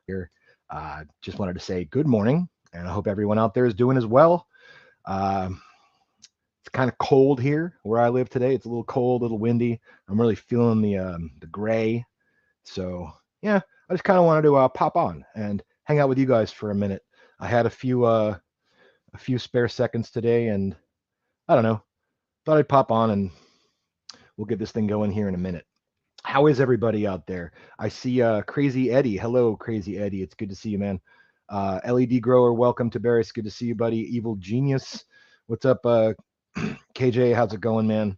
here. Just wanted to say good morning, and I hope everyone out there is doing as well. Uh, it's kind of cold here where I live today. It's a little cold, a little windy. I'm really feeling the gray. So yeah, I just kind of wanted to pop on and hang out with you guys for a minute. I had a few spare seconds today, and I don't know, thought I'd pop on and we'll get this thing going here in a minute. How is everybody out there? I see Crazy Eddie. Hello, Crazy Eddie. It's good to see you, man. LED Grower, welcome to Barris. Good to see you, buddy. Evil Genius, what's up? KJ, how's it going, man?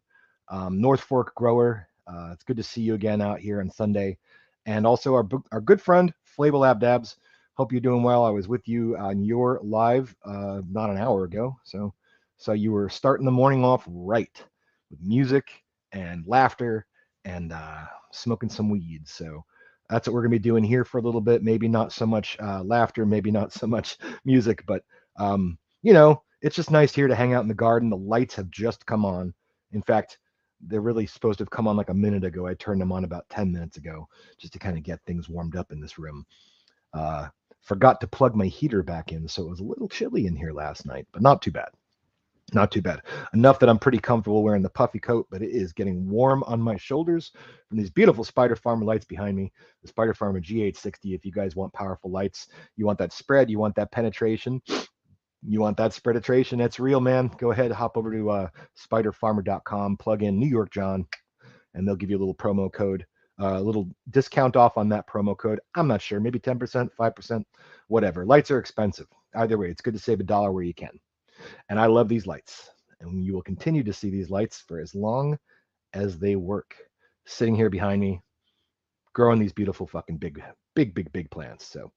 North Fork Grower, it's good to see you again out here on Sunday. And also our good friend, Flavolab Dabs. Hope you're doing well. I was with you on your live not an hour ago. So you were starting the morning off right with music and laughter and smoking some weed. So that's what we're going to be doing here for a little bit. Maybe not so much laughter, maybe not so much music, but it's just nice here to hang out in the garden. The lights have just come on. In fact, they're really supposed to have come on like a minute ago. I turned them on about 10 minutes ago just to kind of get things warmed up in this room. Uh, Forgot to plug my heater back in, so it was a little chilly in here last night, but not too bad. Not too bad. Enough that I'm pretty comfortable wearing the puffy coat, but it is getting warm on my shoulders from these beautiful Spider Farmer lights behind me. The Spider Farmer G860. If you guys want powerful lights, you want that spread, you want that penetration, you want that spreaditration, that's real, man. Go ahead, hop over to spiderfarmer.com, plug in New York John, and they'll give you a little promo code, a little discount off on that promo code. I'm not sure, maybe 10%, 5%, whatever. Lights are expensive. Either way, it's good to save a dollar where you can. And I love these lights. And you will continue to see these lights for as long as they work. Sitting here behind me, growing these beautiful fucking big plants. So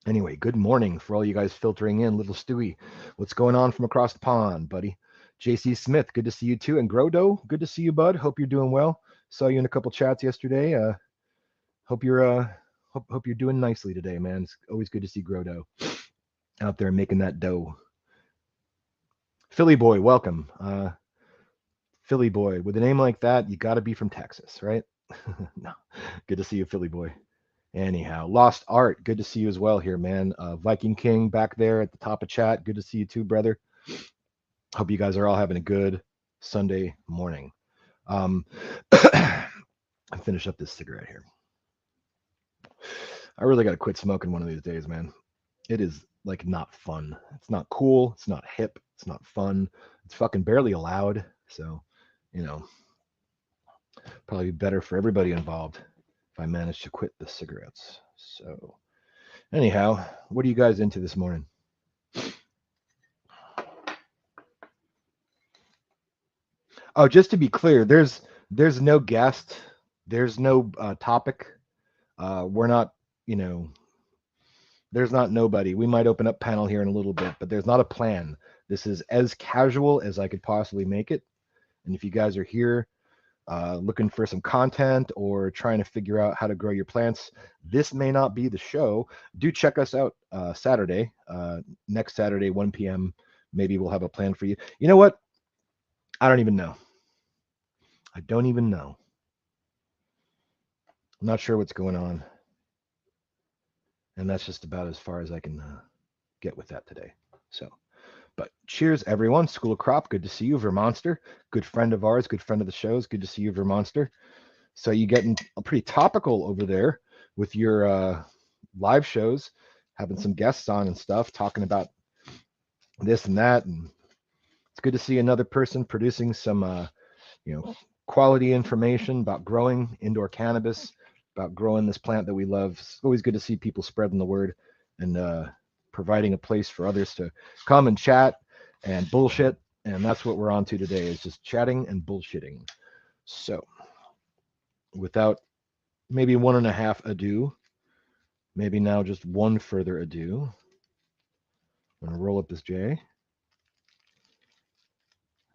anyway, good morning for all you guys filtering in. Little Stewie, what's going on from across the pond, buddy? JC Smith, good to see you too. And Grodo, good to see you, bud. Hope you're doing well. Saw you in a couple chats yesterday. Hope you're doing nicely today, man. It's always good to see Grodo out there making that dough. Philly boy, welcome. Philly boy, with a name like that, you got to be from Texas, right? No, good to see you, Philly boy. Anyhow, Lost Art, good to see you as well here, man. Viking King back there at the top of chat, good to see you too, brother. Hope you guys are all having a good Sunday morning. I finish up this cigarette here. I really got to quit smoking one of these days, man. It is like not fun. It's not cool. It's not hip. It's not fun. It's fucking barely allowed. So, you know, probably be better for everybody involved if I manage to quit the cigarettes. So, anyhow, what are you guys into this morning? Oh, just to be clear, there's no guest, there's no topic. We're not, you know, there's not nobody. We might open up panel here in a little bit, but there's not a plan. This is as casual as I could possibly make it. And if you guys are here looking for some content or trying to figure out how to grow your plants, this may not be the show. Do check us out Saturday, next Saturday, 1 p.m. Maybe we'll have a plan for you. You know what? I don't even know. I don't even know. I'm not sure what's going on. And that's just about as far as I can get with that today. So, but cheers, everyone. School of Crop, good to see you. Vermonster, good friend of ours, good friend of the shows. Good to see you, Vermonster. So you getting pretty topical over there with your live shows, having some guests on and stuff, talking about this and that. And it's good to see another person producing some, quality information about growing indoor cannabis, about growing this plant that we love. It's always good to see people spreading the word and providing a place for others to come and chat and bullshit. And that's what we're on to today, is just chatting and bullshitting. So without maybe one and a half ado, maybe now just one further ado, I'm going to roll up this J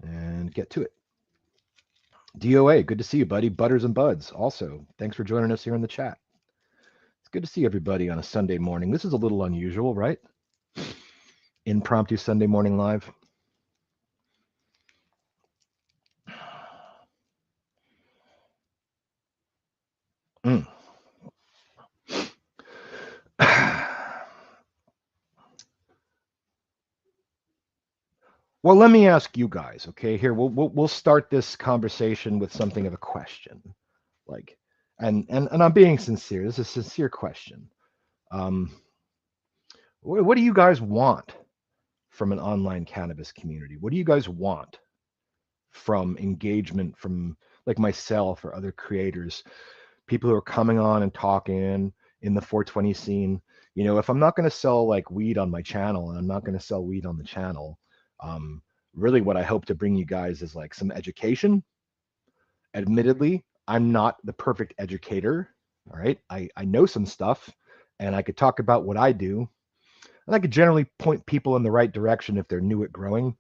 and get to it. DOA, good to see you, buddy. Butters and Buds, also, thanks for joining us here in the chat. It's good to see everybody on a Sunday morning. This is a little unusual, right? Impromptu Sunday morning live. Well, let me ask you guys, okay? Here, we'll start this conversation with something of a question, like, and I'm being sincere. This is a sincere question. Um, what do you guys want from an online cannabis community? What do you guys want from engagement from like myself or other creators, people who are coming on and talking in the 420 scene? If I'm not going to sell like weed on my channel and I'm not going to sell weed on the channel, um, really what I hope to bring you guys is like some education. Admittedly, I'm not the perfect educator. All right. I know some stuff and I could talk about what I do and I could generally point people in the right direction if they're new at growing.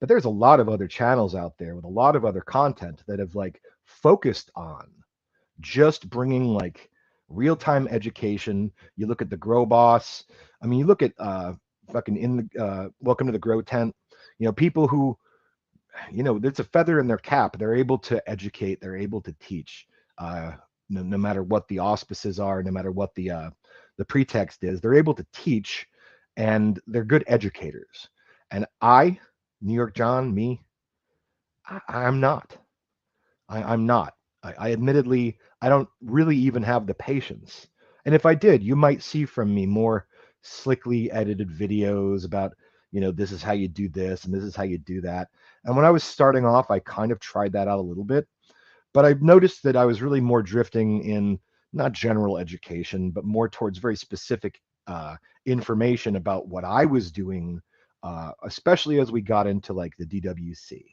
But there's a lot of other channels out there with a lot of other content that have like focused on just bringing like real-time education. You look at the Grow Boss. I mean, you look at fucking in the Welcome to the Grow Tent. People who, there's a feather in their cap. They're able to educate. They're able to teach. No matter what the auspices are, no matter what the pretext is, they're able to teach, and they're good educators. And New York John, me, I'm not. I'm not. I admittedly, I don't really even have the patience. And if I did, you might see from me more slickly edited videos about, this is how you do this and this is how you do that. And when I was starting off, I kind of tried that out a little bit, but I've noticed that I was really more drifting in not general education, but more towards very specific information about what I was doing, especially as we got into like the DWC.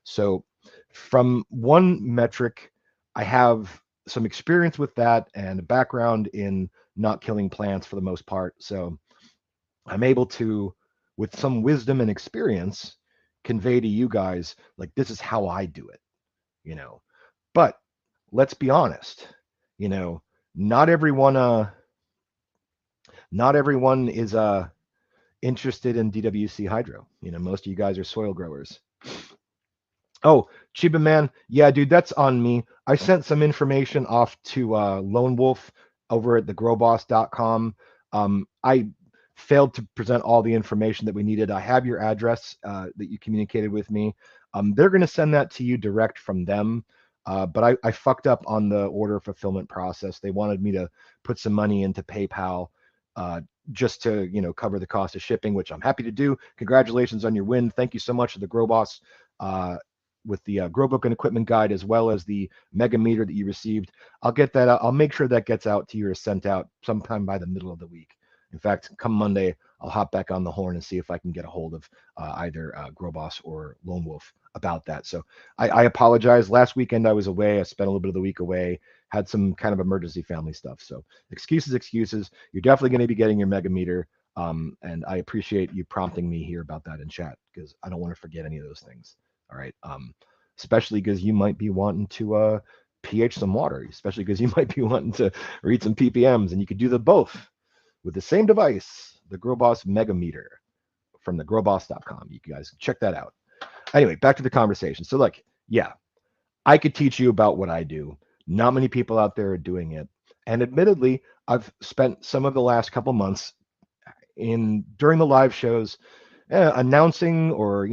So, from one metric, I have some experience with that and a background in not killing plants for the most part. So, I'm able to, with some wisdom and experience, convey to you guys, like, this is how I do it, you know. But let's be honest, you know, not everyone, uh, not everyone is interested in DWC hydro. Most of you guys are soil growers. Oh, Chiba Man, yeah, dude, that's on me. I sent some information off to Lone Wolf over at thegrowboss.com. I failed to present all the information that we needed. I have your address that you communicated with me. They're going to send that to you direct from them. But I fucked up on the order fulfillment process. They wanted me to put some money into PayPal uh, just to, cover the cost of shipping, which I'm happy to do. Congratulations on your win. Thank you so much to the Grow Boss with the Grow Book and Equipment Guide, as well as the Mega Meter that you received. I'll get that out. I'll make sure that gets out to you or sent out sometime by the middle of the week. In fact, come Monday, I'll hop back on the horn and see if I can get a hold of either Grow Boss or Lone Wolf about that. So I apologize. Last weekend I was away. I spent a little bit of the week away, had some kind of emergency family stuff. So excuses. You're definitely going to be getting your Mega Meter. And I appreciate you prompting me here about that in chat because I don't want to forget any of those things. All right. Especially because you might be wanting to pH some water, especially because you might be wanting to read some ppms, and you could do them both with the same device, the GrowBoss Mega Meter from thegrowboss.com. You guys check that out. Anyway, back to the conversation. So, like, yeah, I could teach you about what I do. Not many people out there are doing it. And admittedly, I've spent some of the last couple months during the live shows announcing or,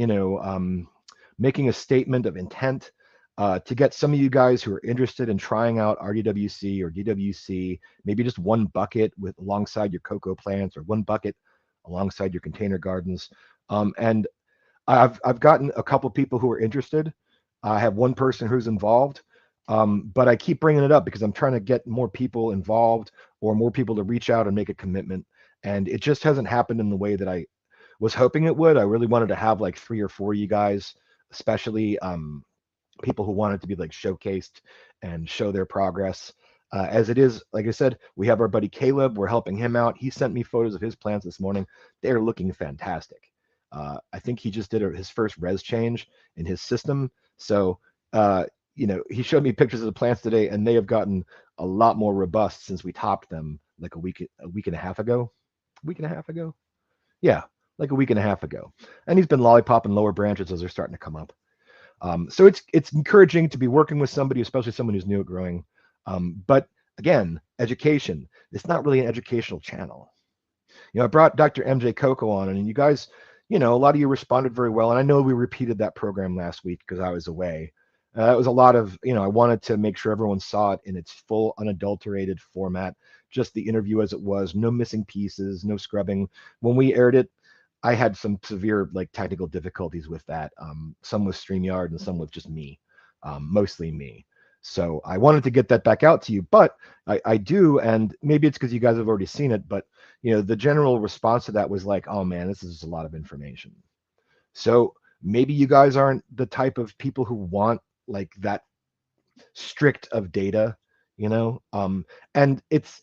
making a statement of intent to get some of you guys who are interested in trying out RDWC or DWC, maybe just one bucket with alongside your cocoa plants or one bucket alongside your container gardens. And I've gotten a couple people who are interested. I have one person who's involved, but I keep bringing it up because I'm trying to get more people involved or more people to reach out and make a commitment. And it just hasn't happened in the way that I was hoping it would. I really wanted to have like 3 or 4 of you guys, especially people who wanted to be like showcased and show their progress. As it is, like I said, we have our buddy Caleb. We're helping him out. He sent me photos of his plants this morning. They're looking fantastic. I think he just did his first res change in his system. So, he showed me pictures of the plants today, and they have gotten a lot more robust since we topped them like a week and a half ago. A week and a half ago? Yeah, like a week and a half ago. And he's been lollipopping lower branches as they're starting to come up. So it's encouraging to be working with somebody, especially someone who's new at growing. But again, education. It's not really an educational channel. I brought Dr. MJ Coco on, and you guys, a lot of you responded very well. And I know we repeated that program last week because I was away. It was a lot of, I wanted to make sure everyone saw it in its full, unadulterated format, just the interview as it was, no missing pieces, no scrubbing. When we aired it, I had some severe like technical difficulties with that. Some with StreamYard and some with just me, mostly me. So I wanted to get that back out to you, but I do, and maybe it's because you guys have already seen it, but the general response to that was like, oh man, this is a lot of information. So maybe you guys aren't the type of people who want like that strict of data, and it's,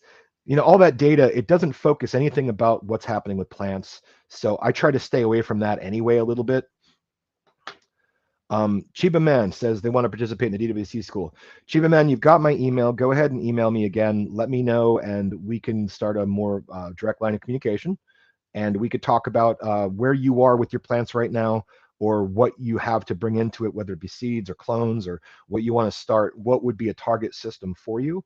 all that data, it doesn't focus anything about what's happening with plants. So I try to stay away from that anyway a little bit. Chiba Man says they want to participate in the DWC school. Chiba Man, you've got my email. Go ahead and email me again. Let me know, and we can start a more direct line of communication. And we could talk about where you are with your plants right now, or what you have to bring into it, whether it be seeds or clones, or what you want to start. What would be a target system for you?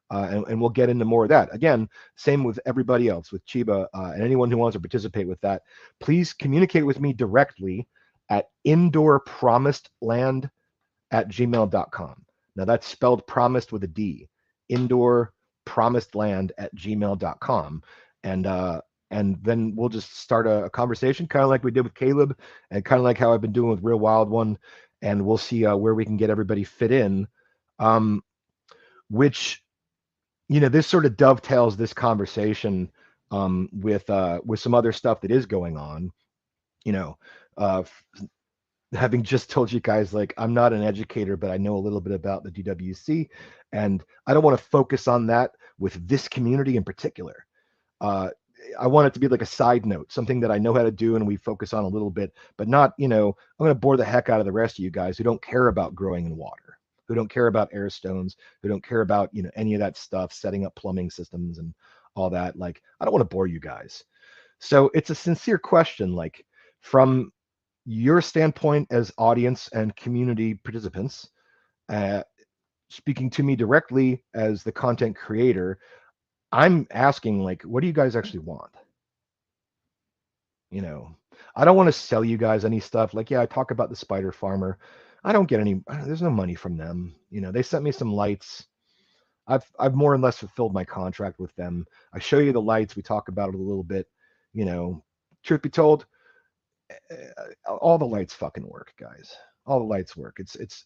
And we'll get into more of that. Again, same with everybody else, with Chiba and anyone who wants to participate with that. Please communicate with me directly at indoorpromisedland@gmail.com. Now that's spelled promised with a D. Indoorpromisedland@gmail.com. And then we'll just start a conversation, kind of like we did with Caleb, and kind of like how I've been doing with Real Wild One, and we'll see where we can get everybody fit in. Which, this sort of dovetails this conversation with some other stuff that is going on. Having just told you guys, like, I'm not an educator, but I know a little bit about the DWC, and I don't want to focus on that with this community in particular. I want it to be like a side note, something that I know how to do and we focus on a little bit, but not, I'm going to bore the heck out of the rest of you guys who don't care about growing in water, who don't care about air stones, who don't care about, any of that stuff, setting up plumbing systems and all that. Like, I don't want to bore you guys. So it's a sincere question, like, from your standpoint as audience and community participants, speaking to me directly as the content creator, I'm asking, like, what do you guys actually want? I don't want to sell you guys any stuff. Like, yeah, I talk about the spider farmer. I don't get any, there's no money from them. They sent me some lights. I've more or less fulfilled my contract with them. I show you the lights. We talk about it a little bit. Truth be told, all the lights fucking work, guys. All the lights work. It's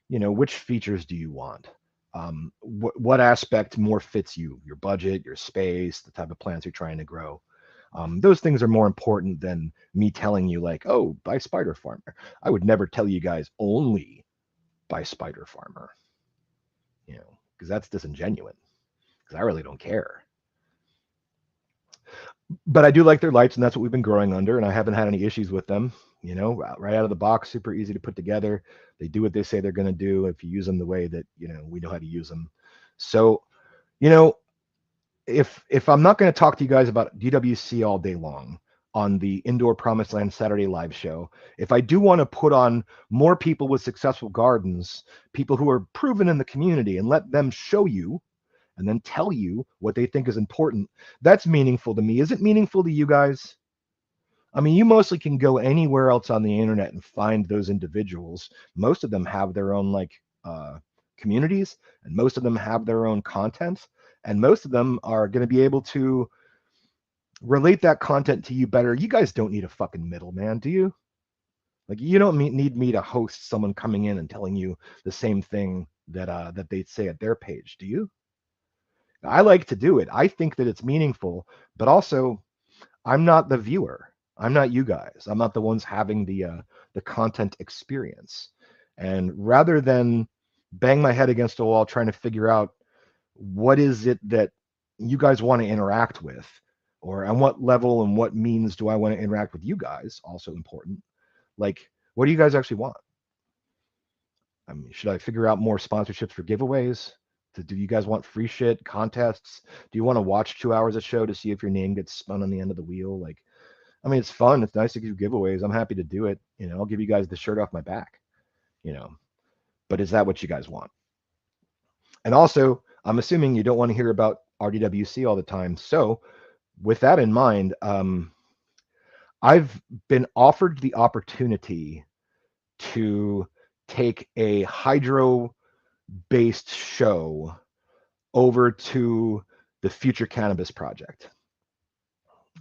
which features do you want? What aspect more fits you? Your budget, your space, the type of plants you're trying to grow. Those things are more important than me telling you, like, oh, buy Spider Farmer. I would never tell you guys only buy Spider Farmer, because that's disingenuous, because I really don't care. But I do like their lights, and that's what we've been growing under, and I haven't had any issues with them. Right out of the box, super easy to put together. They do what they say they're going to do if you use them the way that we know how to use them. So, if I'm not going to talk to you guys about DWC all day long on the Indoor Promised Land Saturday live show, if I do want to put on more people with successful gardens, people who are proven in the community, and let them show you and then tell you what they think is important, that's meaningful to me. Is it meaningful to you guys? I mean, you mostly can go anywhere else on the internet and find those individuals. Most of them have their own communities, and most of them have their own content, and most of them are going to be able to relate that content to you better. You guys don't need a fucking middleman, do you? Like, you don't need me to host someone coming in and telling you the same thing that they say at their page, do you? I like to do it. I think that it's meaningful, but also I'm not the viewer. I'm not you guys. I'm not the ones having the content experience. And rather than bang my head against a wall trying to figure out what is it that you guys want to interact with, or on what level and what means do I want to interact with you guys, also important. Like, what do you guys actually want? I mean, should I figure out more sponsorships for giveaways? Do you guys want free shit, contests? Do you want to watch 2 hours of show to see if your name gets spun on the end of the wheel? Like, I mean, it's fun. It's nice to do giveaways. I'm happy to do it. I'll give you guys the shirt off my back, but is that what you guys want? And also, I'm assuming you don't want to hear about RDWC all the time. So with that in mind, I've been offered the opportunity to take a hydro based show over to the Future Cannabis Project.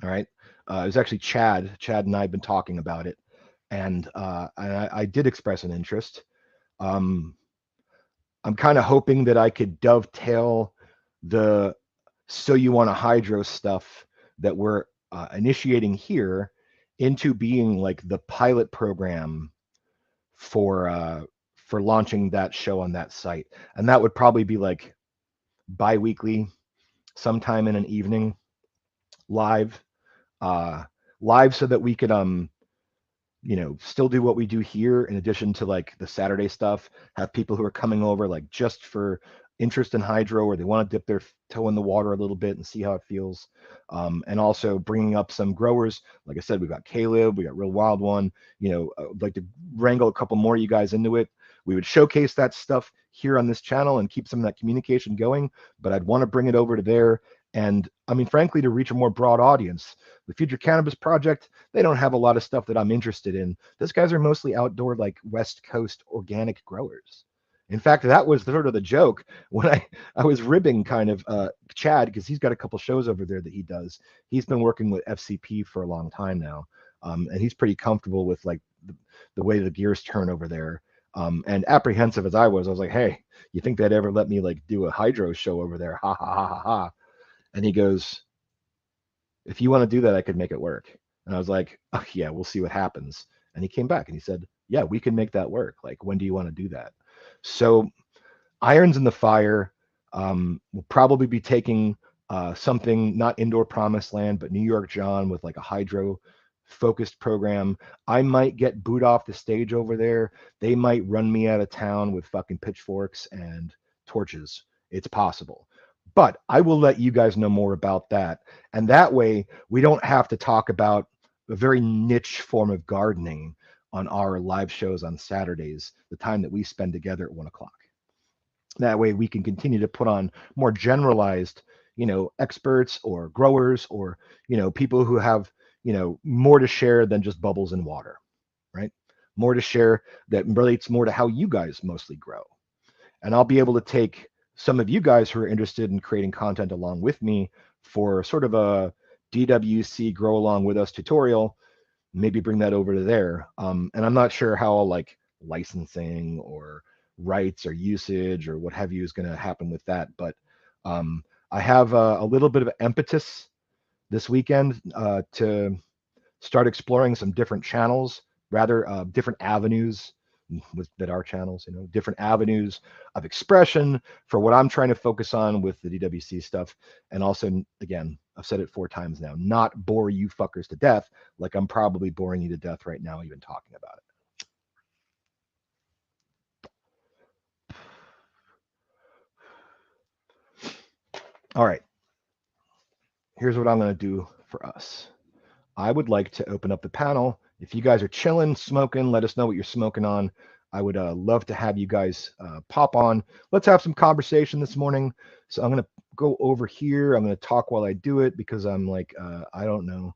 All right. It was actually Chad. Chad and I have been talking about it, and I did express an interest. Um, I'm kind of hoping that I could dovetail the So You Want a Hydro stuff that we're initiating here into being like the pilot program for launching that show on that site, and that would probably be like bi-weekly, sometime in an evening, live, uh, live, so that we could still do what we do here in addition to like the Saturday stuff, have people who are coming over like just for interest in hydro, or they want to dip their toe in the water a little bit and see how it feels. And also bringing up some growers. Like I said, we got Caleb, we got Real Wild One. I'd like to wrangle a couple more of you guys into it. We would showcase that stuff here on this channel and keep some of that communication going, but I'd want to bring it over to there. And I mean, frankly, to reach a more broad audience. The Future Cannabis Project, they don't have a lot of stuff that I'm interested in. Those guys are mostly outdoor, like West Coast organic growers. In fact, that was sort of the joke when I was ribbing kind of Chad, because he's got a couple shows over there that he does. He's been working with FCP for a long time now, and he's pretty comfortable with like the way the gears turn over there. And apprehensive as I was like, hey, you think they'd ever let me like do a hydro show over there? Ha ha ha ha ha. And he goes, if you want to do that, I could make it work. And I was like, oh, yeah, we'll see what happens. And he came back and he said, yeah, we can make that work. Like, when do you want to do that? So, irons in the fire. We'll probably be taking something not Indoor Promised Land, but New York John with like a hydro focused program. I might get booed off the stage over there. They might run me out of town with fucking pitchforks and torches. It's possible. But I will let you guys know more about that. And that way, we don't have to talk about a very niche form of gardening on our live shows on Saturdays, the time that we spend together at 1 o'clock. That way, we can continue to put on more generalized, experts or growers, or, people who have, more to share than just bubbles in water, right? More to share that relates more to how you guys mostly grow. And I'll be able to take some of you guys who are interested in creating content along with me for sort of a DWC grow along with us tutorial, maybe bring that over to there. And I'm not sure how like licensing or rights or usage or what have you is going to happen with that. But I have a little bit of impetus this weekend to start exploring some different channels, rather different avenues with that are channels, different avenues of expression for what I'm trying to focus on with the DWC stuff. And also, again, I've said it 4 times now, not bore you fuckers to death like I'm probably boring you to death right now, even talking about it. All right. Here's what I'm going to do for us. I would like to open up the panel. If you guys are chilling, smoking, let us know what you're smoking on. I would love to have you guys pop on. Let's have some conversation this morning. So I'm going to go over here. I'm going to talk while I do it because I'm like, I don't know,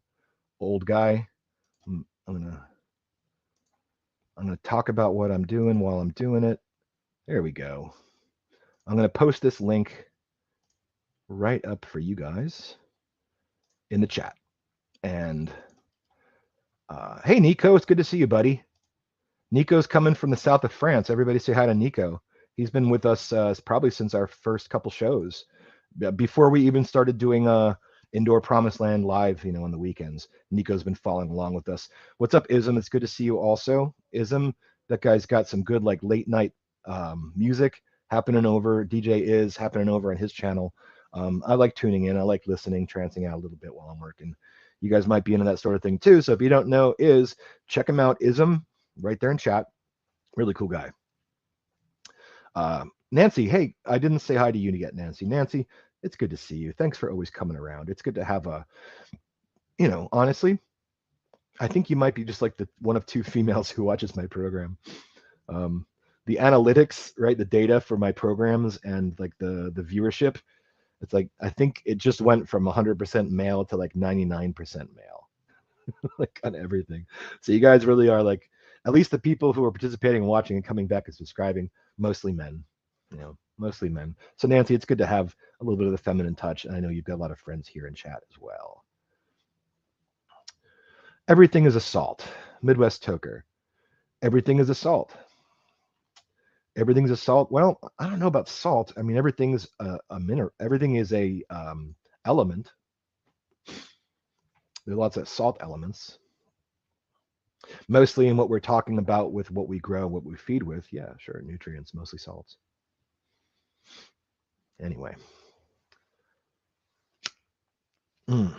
old guy. I'm going to talk about what I'm doing while I'm doing it. There we go. I'm going to post this link right up for you guys in the chat. And hey, Nico, it's good to see you, buddy. Nico's coming from the south of France. Everybody say hi to Nico. He's been with us probably since our first couple shows, before we even started doing Indoor Promised Land live, on the weekends. Nico's been following along with us. What's up, Ism? It's good to see you also. Ism, that guy's got some good like late night music happening over. DJ is happening over on his channel. I like tuning in. I like listening, trancing out a little bit while I'm working. You guys might be into that sort of thing too. So if you don't know check him out, Ism, right there in chat. Really cool guy. Nancy, hey, I didn't say hi to you yet, Nancy. Nancy, it's good to see you. Thanks for always coming around. It's good to have honestly, I think you might be just like the one of 2 females who watches my program. The analytics, right? The data for my programs and like the viewership, it's like, I think it just went from 100% male to like 99% male. like on everything. So you guys really are like, at least the people who are participating and watching and coming back and subscribing, mostly men. Mostly men. So Nancy, it's good to have a little bit of the feminine touch, and I know you've got a lot of friends here in chat as well. Everything is assault. Midwest Toker. Everything is assault. Everything's a salt. Well, I don't know about salt. I mean, everything's a mineral. Everything is a element. There's lots of salt elements. Mostly in what we're talking about with what we grow, what we feed with. Yeah, sure. Nutrients, mostly salts. Anyway. Mm.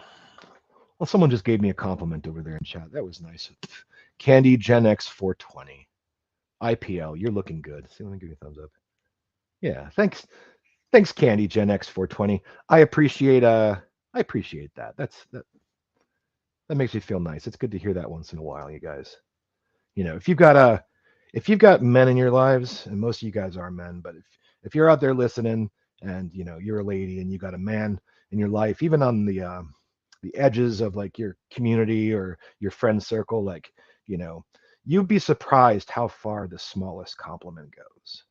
Well, someone just gave me a compliment over there in chat. That was nice. Candy Gen X 420. IPL, you're looking good. See, let me give you a thumbs up. Yeah, thanks. Thanks, Candy Gen X 420. I appreciate that. That makes me feel nice. It's good to hear that once in a while, you guys. If you've got men in your lives, and most of you guys are men, but if you're out there listening and you're a lady and you got a man in your life, even on the edges of like your community or your friend circle, like, you'd be surprised how far the smallest compliment goes.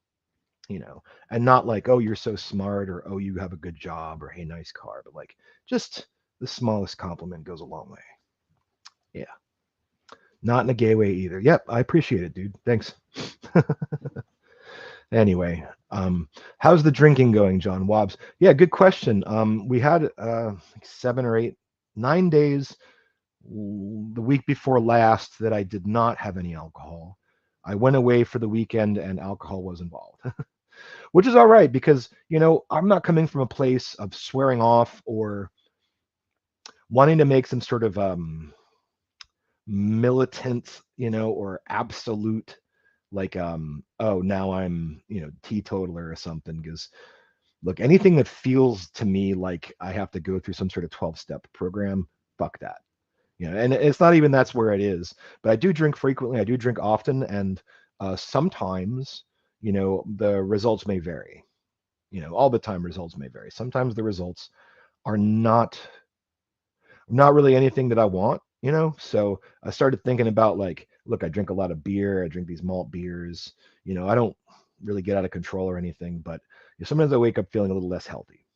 And not like, oh, you're so smart, or oh, you have a good job, or hey, nice car, but like just the smallest compliment goes a long way. Yeah. Not in a gay way either. Yep, I appreciate it, dude. Thanks. Anyway, how's the drinking going, John Wobbs? Yeah, good question. We had like 7 or 8, 9 days the week before last that I did not have any alcohol. I went away for the weekend and alcohol was involved, which is all right because, I'm not coming from a place of swearing off or wanting to make some sort of militant, or absolute, like, oh, now I'm, teetotaler or something. Because look, anything that feels to me like I have to go through some sort of 12-step program, fuck that. And it's not even that's where it is. But I do drink frequently. I do drink often, and sometimes, the results may vary. All the time results may vary. Sometimes the results are not really anything that I want. So I started thinking about, like, look, I drink a lot of beer. I drink these malt beers. I don't really get out of control or anything, but sometimes I wake up feeling a little less healthy.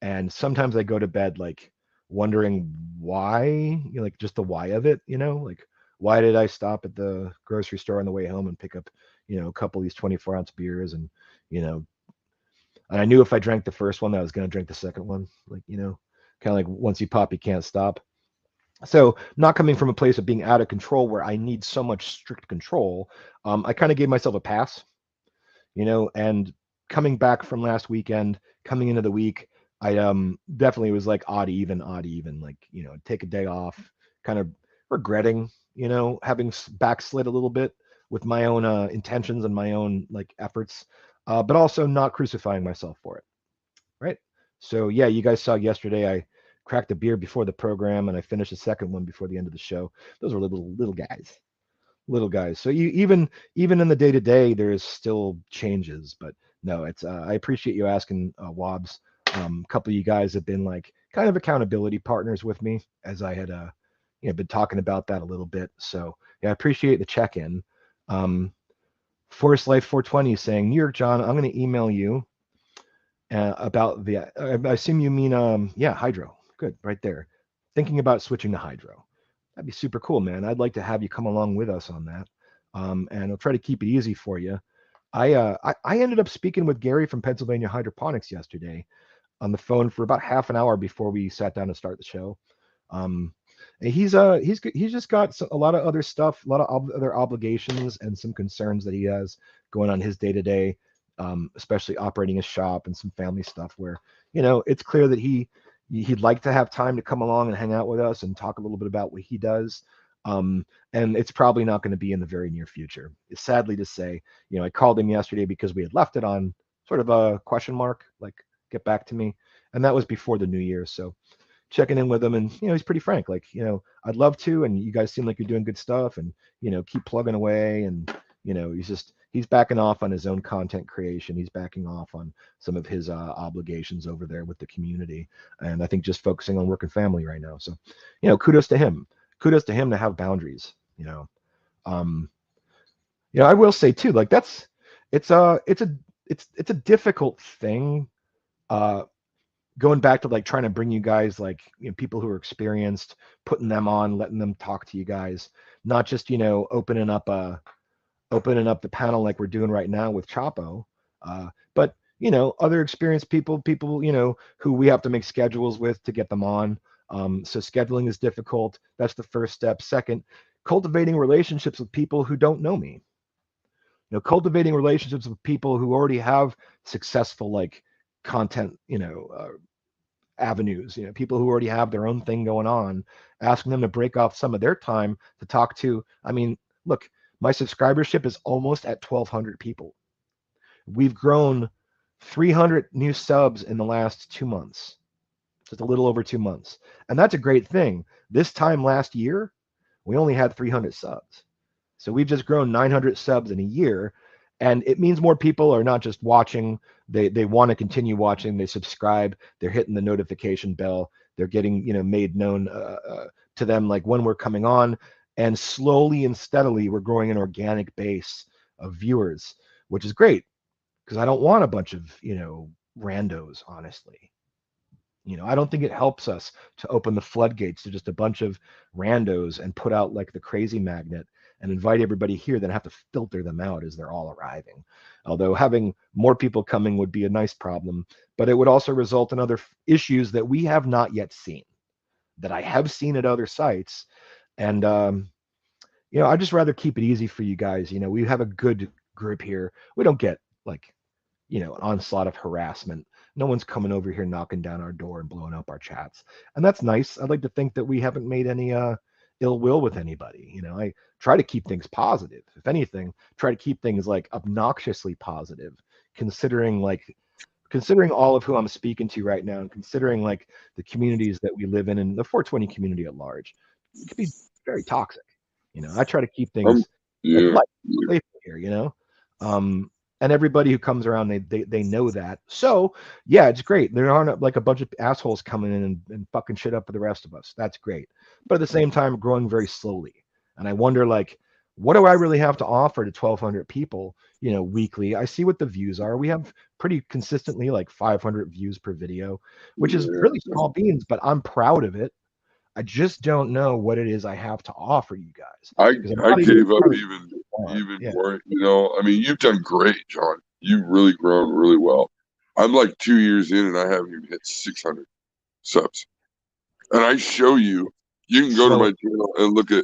And sometimes I go to bed like wondering why, like just the why of it, like why did I stop at the grocery store on the way home and pick up, a couple of these 24-ounce beers, you know, and I knew if I drank the first one, that I was going to drink the second one. Like, kind of like once you pop, you can't stop. So not coming from a place of being out of control where I need so much strict control, I kind of gave myself a pass, and coming back from last weekend, coming into the week, I definitely was like odd even, like, take a day off, kind of regretting, having backslid a little bit with my own intentions and my own like efforts, but also not crucifying myself for it. Right. So yeah, you guys saw yesterday I cracked a beer before the program and I finished the second one before the end of the show. Those were little guys. Little guys. So you even in the day to day, there's still changes. But no, it's I appreciate you asking, Wobbs. A couple of you guys have been like kind of accountability partners with me as I had been talking about that a little bit. So yeah, I appreciate the check-in. Forest Life 420 is saying, New York John, I'm going to email you about the. I assume you mean yeah, hydro. Good, right there. Thinking about switching to hydro. That'd be super cool, man. I'd like to have you come along with us on that, and I'll try to keep it easy for you. I ended up speaking with Gary from Pennsylvania Hydroponics yesterday on the phone for about half an hour before we sat down to start the show. And he's just got a lot of other stuff, a lot of other obligations and some concerns that he has going on his day to day, especially operating his shop and some family stuff where it's clear that he'd like to have time to come along and hang out with us and talk a little bit about what he does. And it's probably not going to be in the very near future. Sadly to say, I called him yesterday because we had left it on sort of a question mark, like get back to me. And that was before the new year. So checking in with him, and he's pretty frank, like, I'd love to, and you guys seem like you're doing good stuff, and keep plugging away. And he's backing off on his own content creation. He's backing off on some of his obligations over there with the community, and I think just focusing on work and family right now. So kudos to him. kudos to him to have boundaries. Um, I will say too, like it's a difficult thing. Uh, Going back to like trying to bring you guys like people who are experienced, putting them on, letting them talk to you guys, not just opening up the panel like we're doing right now with Chapo, but other experienced people who we have to make schedules with to get them on. So scheduling is difficult. That's the first step. Second, cultivating relationships with people who don't know me. Cultivating relationships with people who already have successful like content, avenues, people who already have their own thing going on, asking them to break off some of their time to talk to. I mean, look, my subscribership is almost at 1,200 people. We've grown 300 new subs in the last 2 months, just a little over 2 months. And that's a great thing. This time last year, we only had 300 subs. So we've just grown 900 subs in a year. And it means more people are not just watching, they want to continue watching, they subscribe, they're hitting the notification bell, they're getting, made known to them like when we're coming on. And slowly and steadily, we're growing an organic base of viewers, which is great because I don't want a bunch of, randos, honestly. I don't think it helps us to open the floodgates to just a bunch of randos and put out like the crazy magnet and invite everybody here, then have to filter them out as they're all arriving. Although having more people coming would be a nice problem, but it would also result in other issues that we have not yet seen, that I have seen at other sites. And, I'd just rather keep it easy for you guys. We have a good group here. We don't get like, an onslaught of harassment. No one's coming over here knocking down our door and blowing up our chats. And that's nice. I'd like to think that we haven't made any ill will with anybody. I try to keep things positive. If anything, try to keep things like obnoxiously positive, considering all of who I'm speaking to right now, and considering like the communities that we live in and the 420 community at large. It can be very toxic. I try to keep Um, things like yeah, light, playful here. Um, and everybody who comes around, they know that. So yeah, it's great. There aren't like a bunch of assholes coming in and fucking shit up for the rest of us. That's great. But at the same time, growing very slowly. And I wonder like, what do I really have to offer to 1,200 people, weekly? I see what the views are. We have pretty consistently like 500 views per video, which is yeah. really small beans, but I'm proud of it. I just don't know what it is I have to offer you guys I because I'm I not even gave up sure even what I want. even Yeah. more. I mean, you've done great, John. You've really grown really well. I'm like 2 years in, and I haven't even hit 600 subs. And I show you, you can go to So my channel and look at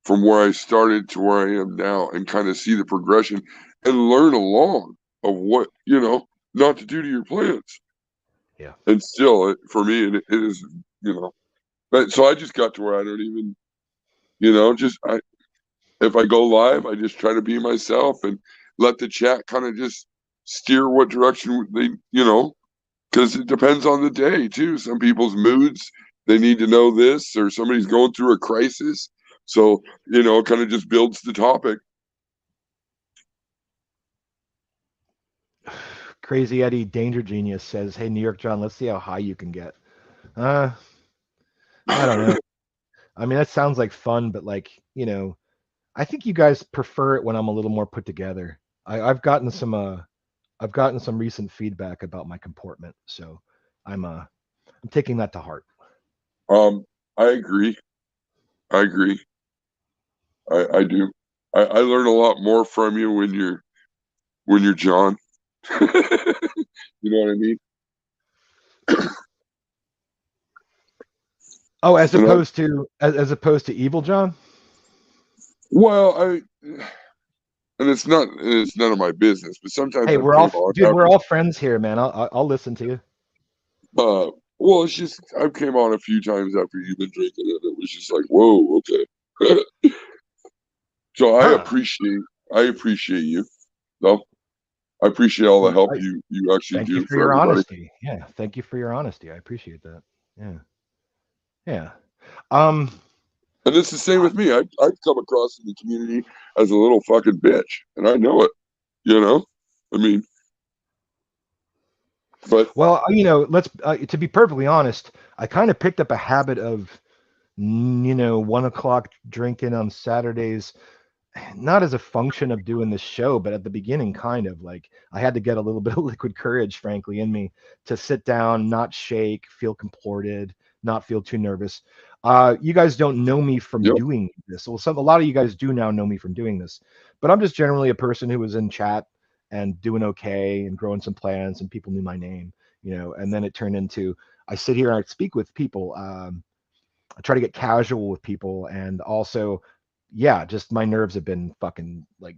from where I started to where I am now, and kind of see the progression and learn along of what not to do to your plants. yeah. And still, for me, it is you know. But so I just got to where I don't even just if I go live, I just try to be myself and let the chat kind of just steer what direction because it depends on the day too. Some people's moods, they need to know this, or somebody's going through a crisis. So, it kind of just builds the topic. Crazy Eddie Danger Genius says, "Hey New York John, let's see how high you can get." Uh, I don't know. I mean, that sounds like fun, but like, I think you guys prefer it when I'm a little more put together. I've gotten some recent feedback about my comportment, so I'm taking that to heart. I agree. I agree. I do. I learn a lot more from you when you're John. You know what I mean? Oh, And I, as opposed to Evil John? well, and it's none of my business, but sometimes Hey, I've came on we're after. all friends here, man. I'll listen to you. Well, it's just I've came on a few times after you've been drinking, and it was just like, whoa, okay. So Huh. I appreciate you, though. I appreciate all the Well, help you actually thank you do for for your everybody. honesty. Yeah, thank you for your honesty. I appreciate that. Yeah. Yeah. Um, And it's the same with me. I've come across in the community as a little fucking bitch, and I know it. You know, I mean, but well, let's to be perfectly honest, I kind of picked up a habit of 1 o'clock drinking on Saturdays, not as a function of doing this show, but at the beginning, kind of like I had to get a little bit of liquid courage, frankly, in me to sit down, not shake, feel comported, not feel too nervous. You guys don't know me from Yep. doing this. Well, a lot of you guys do now know me from doing this, but I'm just generally a person who was in chat and doing okay and growing some plants, and people knew my name, and then it turned into I sit here and I speak with people. I try to get casual with people, and also, yeah, just my nerves have been fucking like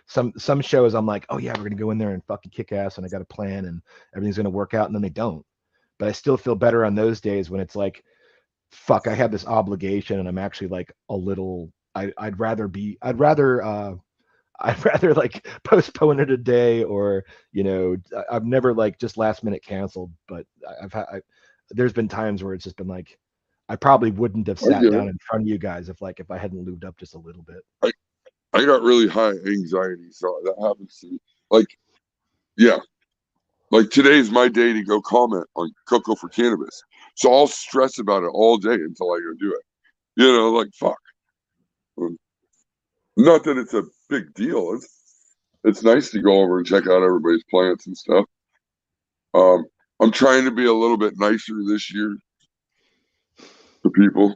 some shows. I'm like, oh yeah, we're gonna go in there and fucking kick ass, and I got a plan, and everything's gonna work out, and then they don't. But I still feel better on those days when it's like, fuck, I have this obligation, and I'm actually like a little. I'd rather be. I'd rather like postpone it a day, or I've never like just last minute canceled, but there's been times where it's just been like I probably wouldn't have I sat get down it. in front of you guys if I hadn't lubed up just a little bit. I, I got really high anxiety, so that happens to me. Like, yeah, like today's my day to go comment on Cocoa for Cannabis. So I'll stress about it all day until I go do it. Like fuck. Not that it's a big deal. It's nice to go over and check out everybody's plants and stuff. I'm trying to be a little bit nicer this year to people.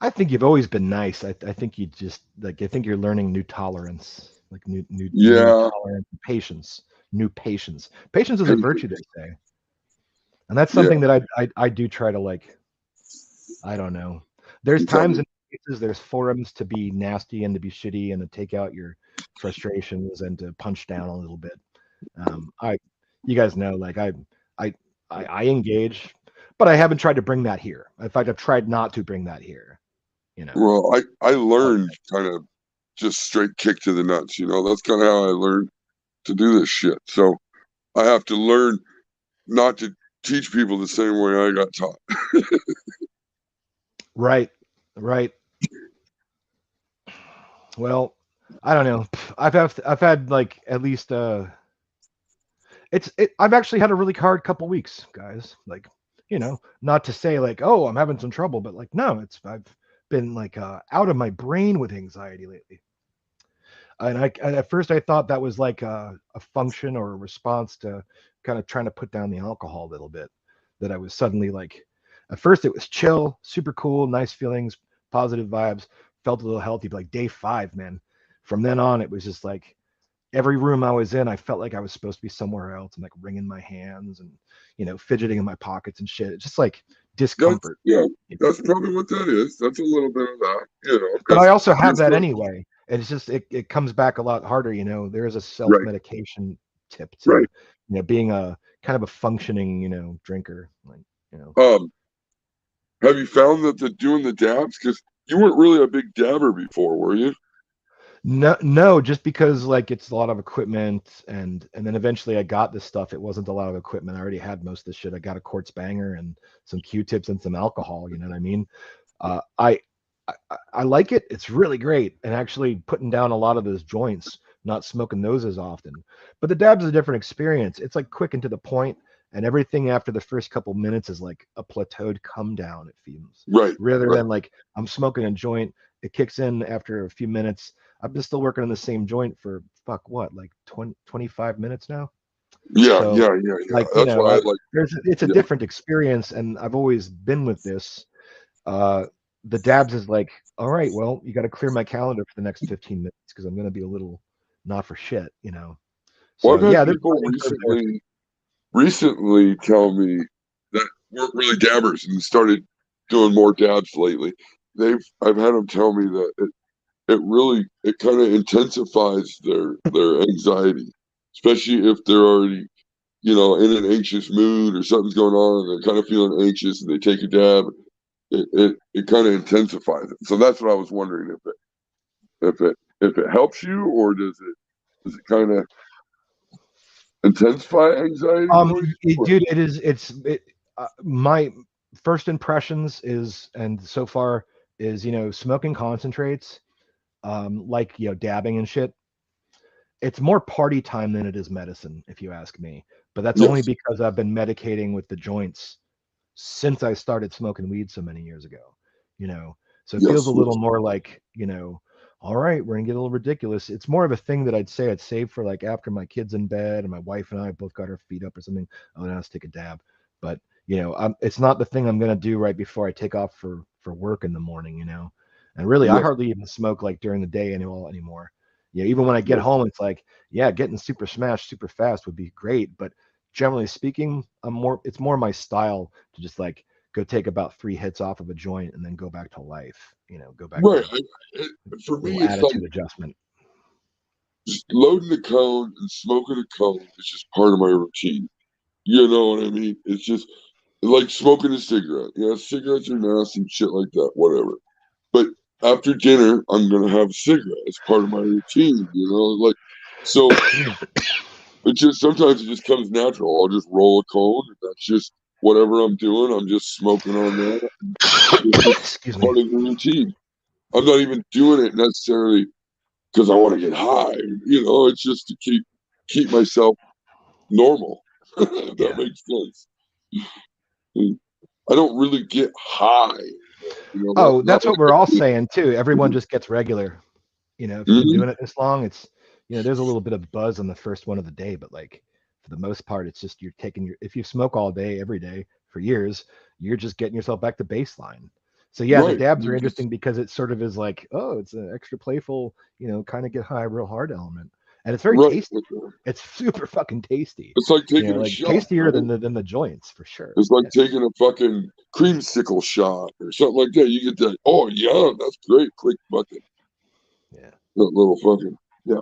I think you've always been nice. I think you just like I think you're learning new tolerance, like new Yeah, tolerance, patience, new patience. Patience is a virtue, patience. they say, and that's Yeah, something that I do try to like. I don't know. There's you tell times me. and places, there's forums to be nasty and to be shitty and to take out your frustrations and to punch down a little bit. I, you guys know, like I, I engage, but I haven't tried to bring that here. In fact, I've tried not to bring that here. You know. Well, I Uh, learned kind of just straight kick to the nuts. That's kind of how I learned to do this shit. So I have to learn not to teach people the same way I got taught. right, right. Well, I don't know. I've had like at least I've actually had a really hard couple weeks, guys. Like, not to say like, oh, I'm having some trouble, but like, no, I've been like out of my brain with anxiety lately. And at first I thought that was like a function or a response to kind of trying to put down the alcohol a little bit. That I was suddenly like, at first it was chill, super cool, nice feelings, positive vibes, felt a little healthy. But like day 5, man, from then on it was just like every room I was in, I felt like I was supposed to be somewhere else and like wringing my hands and fidgeting in my pockets and shit. It's just like That's discomfort. yeah, that's probably what that is. That's a little bit of that, But I because also you're have that so anyway. And it's just it comes back a lot harder. There is a self right, medication tip to right. being a kind of a functioning drinker. Like you know. Um, have you found that the doing the dabs? Because you weren't really a big dabber before, were you? No, no, just because like it's a lot of equipment, and then eventually I got this stuff. It wasn't a lot of equipment. I already had most of this shit. I got a quartz banger and some Q-tips and some alcohol. You know what I mean? Uh, I, I like it. It's really great, and actually putting down a lot of those joints, not smoking those as often. But the dab's a different experience. It's like quick and to the point, and everything after the first couple minutes is like a plateaued come down. It feels Right, rather right. than like I'm smoking a joint. It kicks in after a few minutes. I've been still working on the same joint for fuck what, like 20, 25 minutes now. Yeah, So yeah, yeah, yeah. like, That's why I like. it's a Yeah, different experience, and I've always been with this. Uh, the dabs is like, all right, well, you got to clear my calendar for the next 15 minutes because I'm going to be a little not for shit. well, So I've had yeah, there's people learning curve there too. recently tell me that weren't really dabbers and started doing more dabs lately. I've had them tell me that it really it kind of intensifies their anxiety, especially if they're already in an anxious mood or something's going on and they're kind of feeling anxious and they take a dab. It kind of intensifies it. So that's what I was wondering if it helps you, or does it kind of intensify anxiety for you? Dude, my first impressions is, and so far is, smoking concentrates, like, dabbing and shit. It's more party time than it is medicine, if you ask me. But that's only Yes. because I've been medicating with the joints since I started smoking weed so many years ago, you know. So it feels Yes, a little yes. more like, all right, we're gonna get a little ridiculous. It's more of a thing that I'd save for like after my kids in bed and my wife and I both got our feet up or something. Oh, now let's take a dab. But it's not the thing I'm gonna do right before I take off for work in the morning, And really, I Yes, hardly even smoke like during the day anymore. Yeah, even when I get yes. home, it's like, yeah, getting super smashed super fast would be great, but generally speaking, it's more my style to just like go take about 3 hits off of a joint and then go back to life, go back to Right. a For me, little it's like attitude adjustment. just loading the cone and smoking a cone is just part of my routine. You know what I mean? It's just like smoking a cigarette. Yeah, cigarettes are nasty and shit like that, whatever. But after dinner, I'm gonna have a cigarette. It's part of my routine, like so it just sometimes it just comes natural. I'll just roll a cone and that's just whatever I'm doing, I'm just smoking on that. It's just Excuse me. part of the routine. I'm not even doing it necessarily because I want to get high. It's just to keep myself normal. If that Yeah. makes sense. I don't really get high. Oh, Not that's what we're like all I saying too. Everyone did. just gets regular. If you've been Mhm. doing it this long, there's a little bit of buzz on the first one of the day, but like for the most part, it's just you're taking if you smoke all day, every day for years, you're just getting yourself back to baseline. So yeah, the Right. dabs are interesting because it sort of is like, oh, it's an extra playful, kind of get high real hard element. And it's very Right. tasty. It's super fucking tasty. It's like taking a Like shot, tastier right? than the joints for sure. It's like Yeah. taking a fucking creamsicle shot or something like that. You get that, oh, yeah, that's great. Click bucket. Yeah. That little fucking, yeah.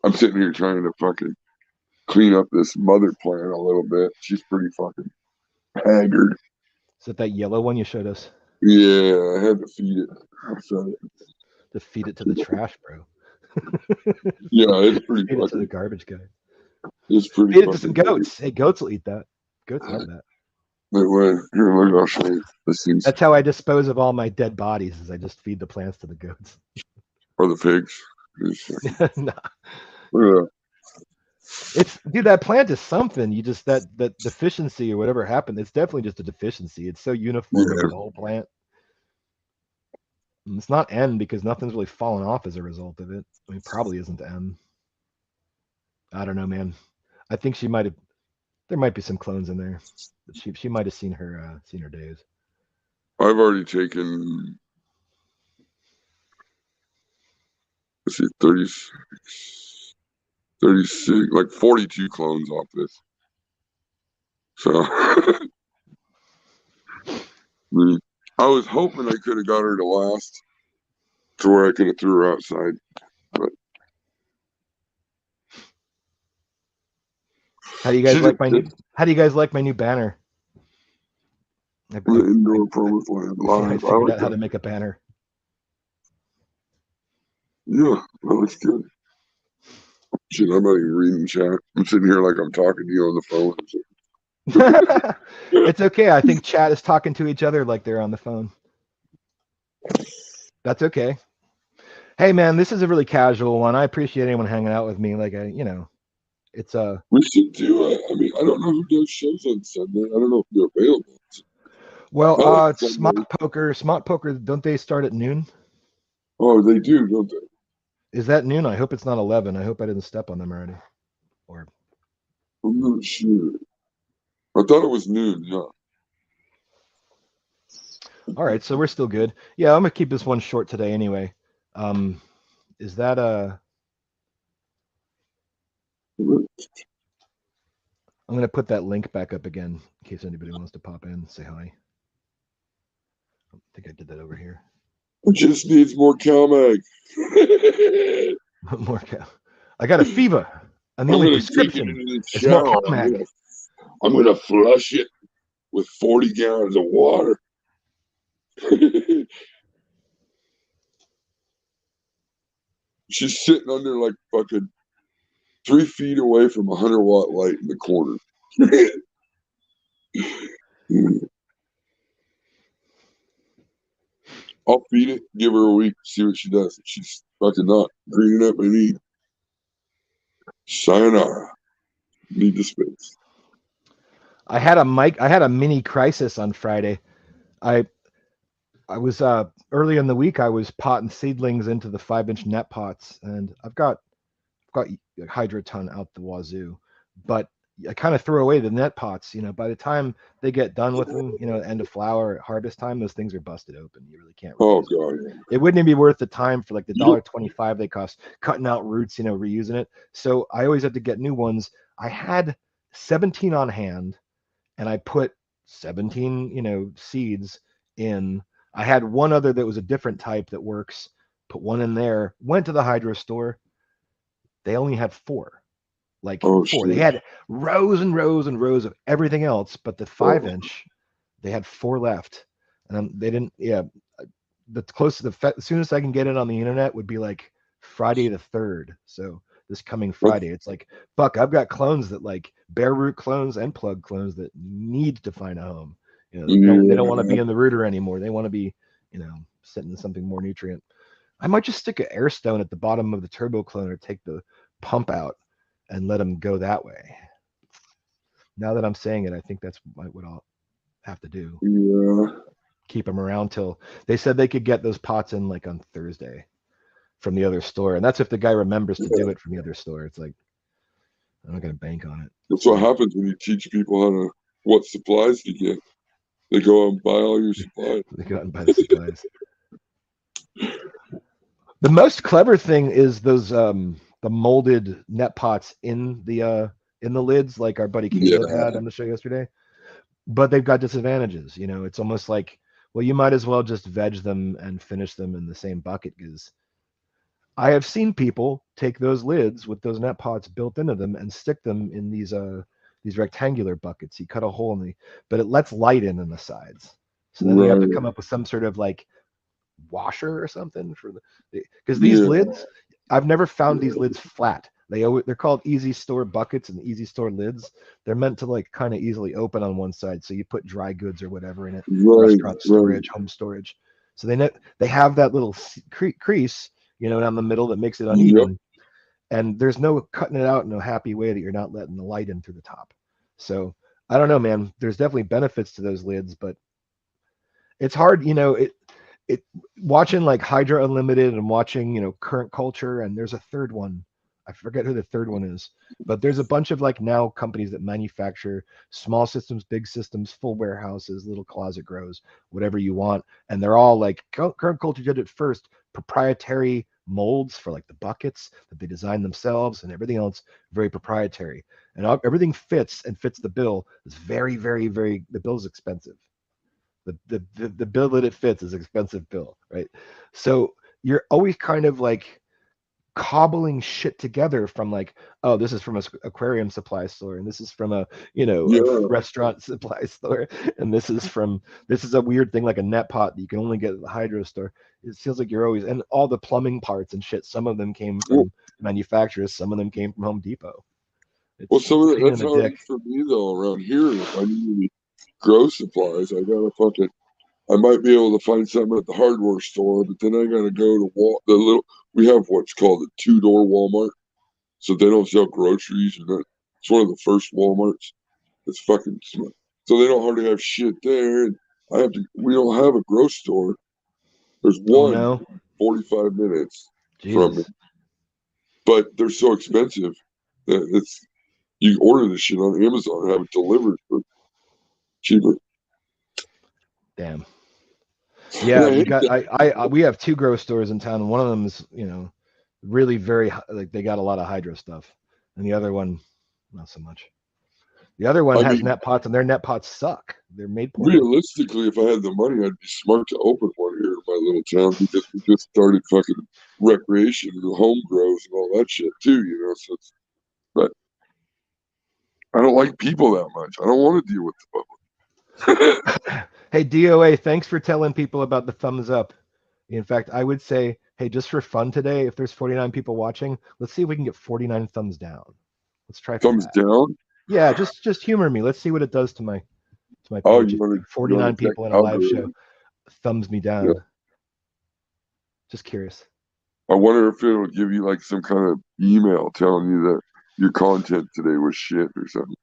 I'm sitting here trying to fucking clean up this mother plant a little bit. She's pretty fucking haggard. Is it that yellow one you showed us? Yeah, I had to feed it. I fed it. To feed it to the trash, bro. Yeah, it's pretty Feed it to the fucking, garbage guy. it's pretty Feed it to some fucking haggard. goats. Hey, goats will eat that. Goats love that. Wait, wait, here, look, I'll show you. This thing's, That's how I dispose of all my dead bodies. Is I just feed the plants to the goats. or the pigs. These fucking- No, Look at it's dude. That plant is something. You just that deficiency or whatever happened. It's definitely just a deficiency. It's so uniform over that. the whole plant. And it's not N because nothing's really fallen off as a result of it. I mean, probably isn't N. I don't know, man. I think she might have. There might be some clones in there, but she might have seen her days. I've already taken, let's see, 36, like 42 clones off this. So, mm, I was hoping I could have got her to last to where I could have threw her outside. But How do you she guys just like my new? sits How do you guys like my new banner? in the I, indoor permit land I live. I figured like out how that. to make a banner. Yeah, that looks good. Shit, I'm not even reading chat. I'm sitting here like I'm talking to you on the phone. It's okay. I think chat is talking to each other like they're on the phone. That's okay. Hey man, this is a really casual one. I appreciate anyone hanging out with me. Like it's We should do. I mean, I don't know who does shows on Sunday. I don't know if they're available. well, I like it's Sunday. Smart Poker. Don't they start at noon? Oh, they do, don't they? Is that noon? I hope it's not 11. I hope I didn't step on them already. Or I'm not sure. I thought it was noon. Yeah. all right, so we're still good. Yeah, I'm gonna keep this one short today anyway. Um, is that I'm gonna put that link back up again in case anybody wants to pop in, say hi. I think I did that over here. It just needs more CalMag. More cow. I got a fever, and the I'm only gonna take it prescription into the is more shower. CalMag. I'm gonna flush it with 40 gallons of water. She's sitting under like fucking 3 feet away from a 100-watt light in the corner. I'll feed it, give her a week, see what she does. If she's fucking not greening up my knee, sayonara. Need the space. I had a mini crisis on Friday. I I was early in the week. I was potting seedlings into the 5-inch net pots, and I've got hydroton out the wazoo, but I kind of throw away the net pots. By the time they get done with them, end of flower, harvest time, those things are busted open. You really can't Oh reuse them. god, yeah. It wouldn't even be worth the time for like the You don't. $1.25 they cost, cutting out roots, reusing it. So I always had to get new ones. I had 17 on hand, and I put 17, seeds in. I had one other that was a different type that works. Put one in there. Went to the hydro store. They only had four, like Oh four. They shit. had rows and rows and rows of everything else, but the five Oh, inch, they had four left, and they didn't. Yeah, the closest, the soonest I can get it on the internet would be like Friday the 3rd. So this coming that's Friday, it's like, fuck, I've got clones that like bare root clones and plug clones that need to find a home. They don't want to yeah. be in the rooter anymore. They want to be, sitting in something more nutrient. I might just stick an air stone at the bottom of the turbo clone or take the pump out and let them go that way. Now that I'm saying it, I think that's what I'll have to do. Yeah. Keep them around till they said they could get those pots in like on Thursday from the other store, and that's if the guy remembers to do it from the other store. It's like I'm not gonna bank on it. That's what So happens when you teach people how to what supplies to get. They go out and buy all your supplies. they go out and buy the supplies. The most clever thing is those the molded net pots in the lids, like our buddy Yeah. Caleb had on the show yesterday. But they've got disadvantages. It's almost like, well, you might as well just veg them and finish them in the same bucket because I have seen people take those lids with those net pots built into them and stick them in these rectangular buckets. You cut a hole in but it lets light in on the sides. So then you have to Right. come up with some sort of like washer or something for because these Yeah. lids, I've never found these lids flat. They're called easy store buckets and easy store lids. They're meant to like kind of easily open on one side, so you put dry goods or whatever in it, Right. restaurant Right. storage, home storage. So they have that little crease, down the middle that makes it Yep. uneven, and there's no cutting it out in a happy way that you're not letting the light in through the top. So I don't know, man. There's definitely benefits to those lids, but it's hard, it watching like Hydra Unlimited and watching, Current Culture, and there's a third one. I forget who the third one is, but there's a bunch of like now companies that manufacture small systems, big systems, full warehouses, little closet grows, whatever you want, and they're all like Current Culture did it first, proprietary molds for like the buckets that they designed themselves and everything else, very proprietary, and everything fits and fits the bill. It's very, very, very. The bill's expensive. The bill that it fits is expensive bill, right? So you're always kind of like cobbling shit together from like, oh, this is from a aquarium supply store, and this is from a Yeah. restaurant supply store, and this is a weird thing like a net pot that you can only get at the hydro store. It feels like you're always, and all the plumbing parts and shit. Some of them came Well, from manufacturers, some of them came from Home Depot. well, It's some a of pain in that's the how it dick. is for me though around here. If I need any grow supplies, I gotta fucking. I might be able to find something at the hardware store, but then I gotta go to the little. We have what's called a two-door Walmart, so they don't sell groceries. It's one of the first WalMarts. It's fucking smart. So they don't hardly have shit there. And I have to. We don't have a grocery store. There's Oh one no, 45 minutes from me, Jesus, but they're so expensive that it's you order this shit on Amazon and have it delivered for cheaper. damn. And Yeah, I we hate got that. we have two grocery stores in town, and one of them is, really very like they got a lot of hydro stuff, and the other one not so much. The other one I has mean, net pots, and their net pots suck. They're made poorly. realistically, if I had the money, I'd be smart to open one here in my little town because we just started fucking recreation and home grows and all that shit too, So but I don't like people that much. I don't want to deal with the public. Hey DOA, thanks for telling people about the thumbs up. In fact, I would say, hey, just for fun today, if there's 49 people watching, let's see if we can get 49 thumbs down. Let's try for Thumbs that. down. Yeah, just humor me. Let's see what it does to my Oh, page. If you want 49 to check people in a live show algorithm? thumbs me Yeah. down. Just curious. I wonder if it'll give you like some kind of email telling you that. your content today was shit or something.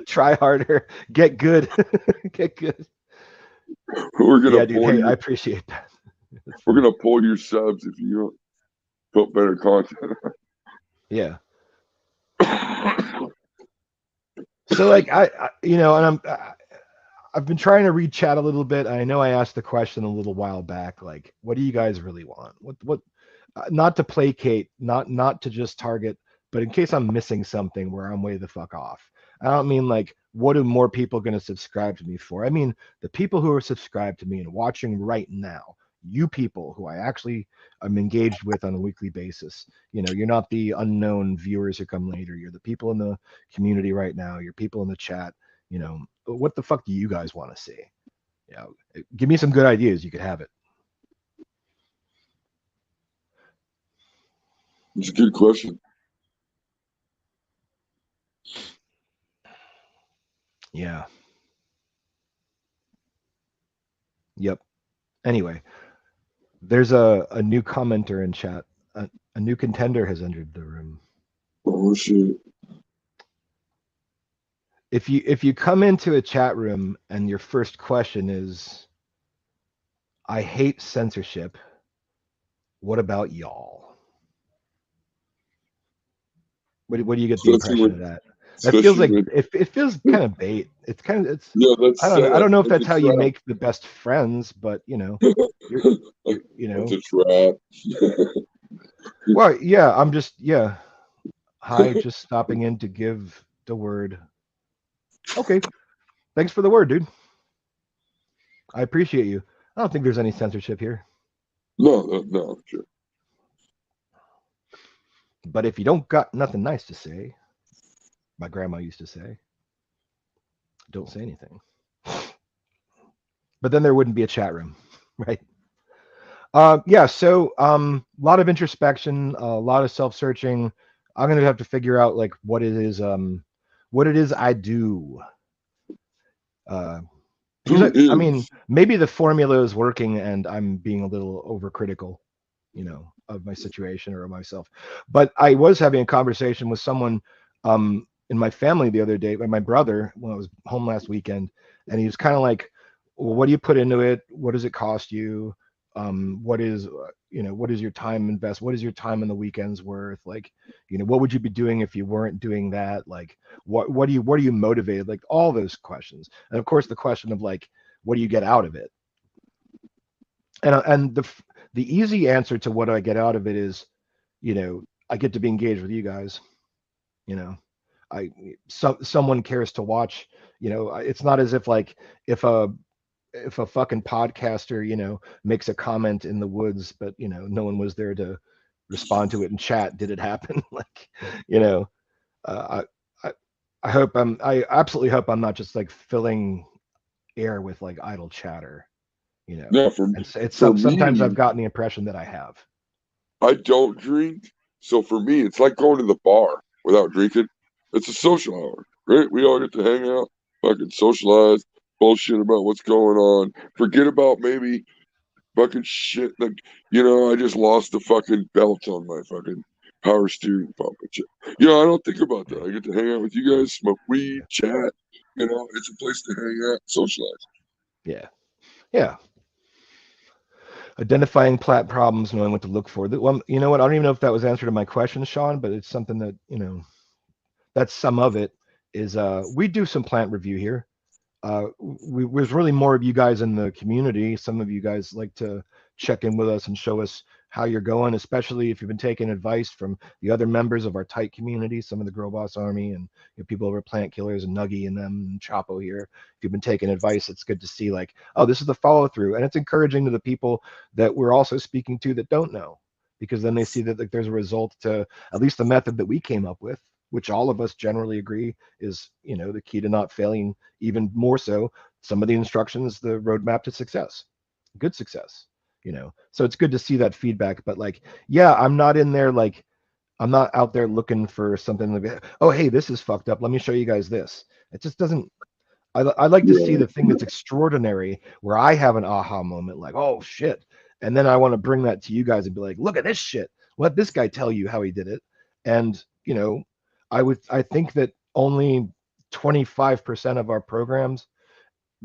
Try harder, get good, get good. We're gonna Yeah, dude. pull Hey, I your appreciate that. That's we're funny. gonna pull your subs if you don't put better content. Yeah. So like and I've been trying to read chat a little bit. I know I asked the question a little while back, like, what do you guys really want? What? Not to placate, not to just target, but in case I'm missing something where I'm way the fuck off. I don't mean like what are more people going to subscribe to me for? I mean the people who are subscribed to me and watching right now. You people who I actually am engaged with on a weekly basis. You're not the unknown viewers who come later. You're the people in the community right now. You're people in the chat. What the fuck do you guys want to see? Give me some good ideas. You could have it. It's a good question. Yeah. Yep. Anyway, there's a new commenter in chat. A new contender has entered the room. Oh shit. If you come into a chat room and your first question is, "I hate censorship. What about y'all?" What do you get the Especially impression of when that? That feels especially like when it feels kind of bait. It's yeah, I that's don't know. I sad. don't know if That's that's a how you trap. make the best friends, but you're Like, you that's know. a trap. Well, yeah. I'm just yeah. Hi, just stopping in to give the word. Okay, thanks for the word, dude. I appreciate you. I don't think there's any censorship here. No, sure. But if you don't got nothing nice to say, my grandma used to say, don't say anything. But then there wouldn't be a chat room, right? Yeah, so a lot of introspection, a lot of self-searching. I'm gonna have to figure out like what it is I do. Uh, because Who I mean, is? maybe the formula is working and I'm being a little overcritical, of my situation or of myself. But I was having a conversation with someone in my family the other day, with my brother, when I was home last weekend, and he was kind of like, well, what do you put into it? What does it cost you? What is your time invest? What is your time on the weekends worth? Like, what would you be doing if you weren't doing that? Like, what are you motivated? Like all those questions. And of course the question of like, what do you get out of it? And the easy answer to what I get out of it is, I get to be engaged with you guys. You know, someone cares to watch. It's not as if like if a if a fucking podcaster, makes a comment in the woods, but no one was there to respond to it in chat. Did it happen? Like, you know, I I hope I absolutely hope I'm not just like filling air with like idle chatter. Yeah, And so it's for sometimes I've me, gotten the impression that I have. I don't drink, so for me, it's like going to the bar without drinking. It's a social hour, right? We all get to hang out, fucking socialize, bullshit about what's going on. Forget about maybe fucking shit like I just lost the fucking belt on my fucking power steering pump and shit. I don't think about that. I get to hang out with you guys, smoke weed, chat. It's a place to hang out, socialize. Yeah, yeah. Identifying plat problems, knowing what to look for. Well, you know what? I don't even know if that was answer to my question, Sean, but it's something that that's some of it. Is we do some plant review here. There's really more of you guys in the community. Some of you guys like to check in with us and show us how you're going, especially if you've been taking advice from the other members of our tight community, some of the Girl Boss Army and people over Plant Killers and Nuggy and them and Chapo here. If you've been taking advice, it's good to see like, oh, this is the follow through. And it's encouraging to the people that we're also speaking to that don't know, because then they see that like, there's a result to at least the method that we came up with, which all of us generally agree is, the key to not failing, even more so some of the instructions, the roadmap to success, good success. So it's good to see that feedback. But like, yeah, I'm not in there like, I'm not out there looking for something like, oh hey, this is fucked up, let me show you guys this. It just doesn't. I like to see Yeah, the thing that's extraordinary where I have an aha moment, like, oh shit, and then I want to bring that to you guys and be like, look at this shit, let this guy tell you how he did it. And I think that only 25% of our programs,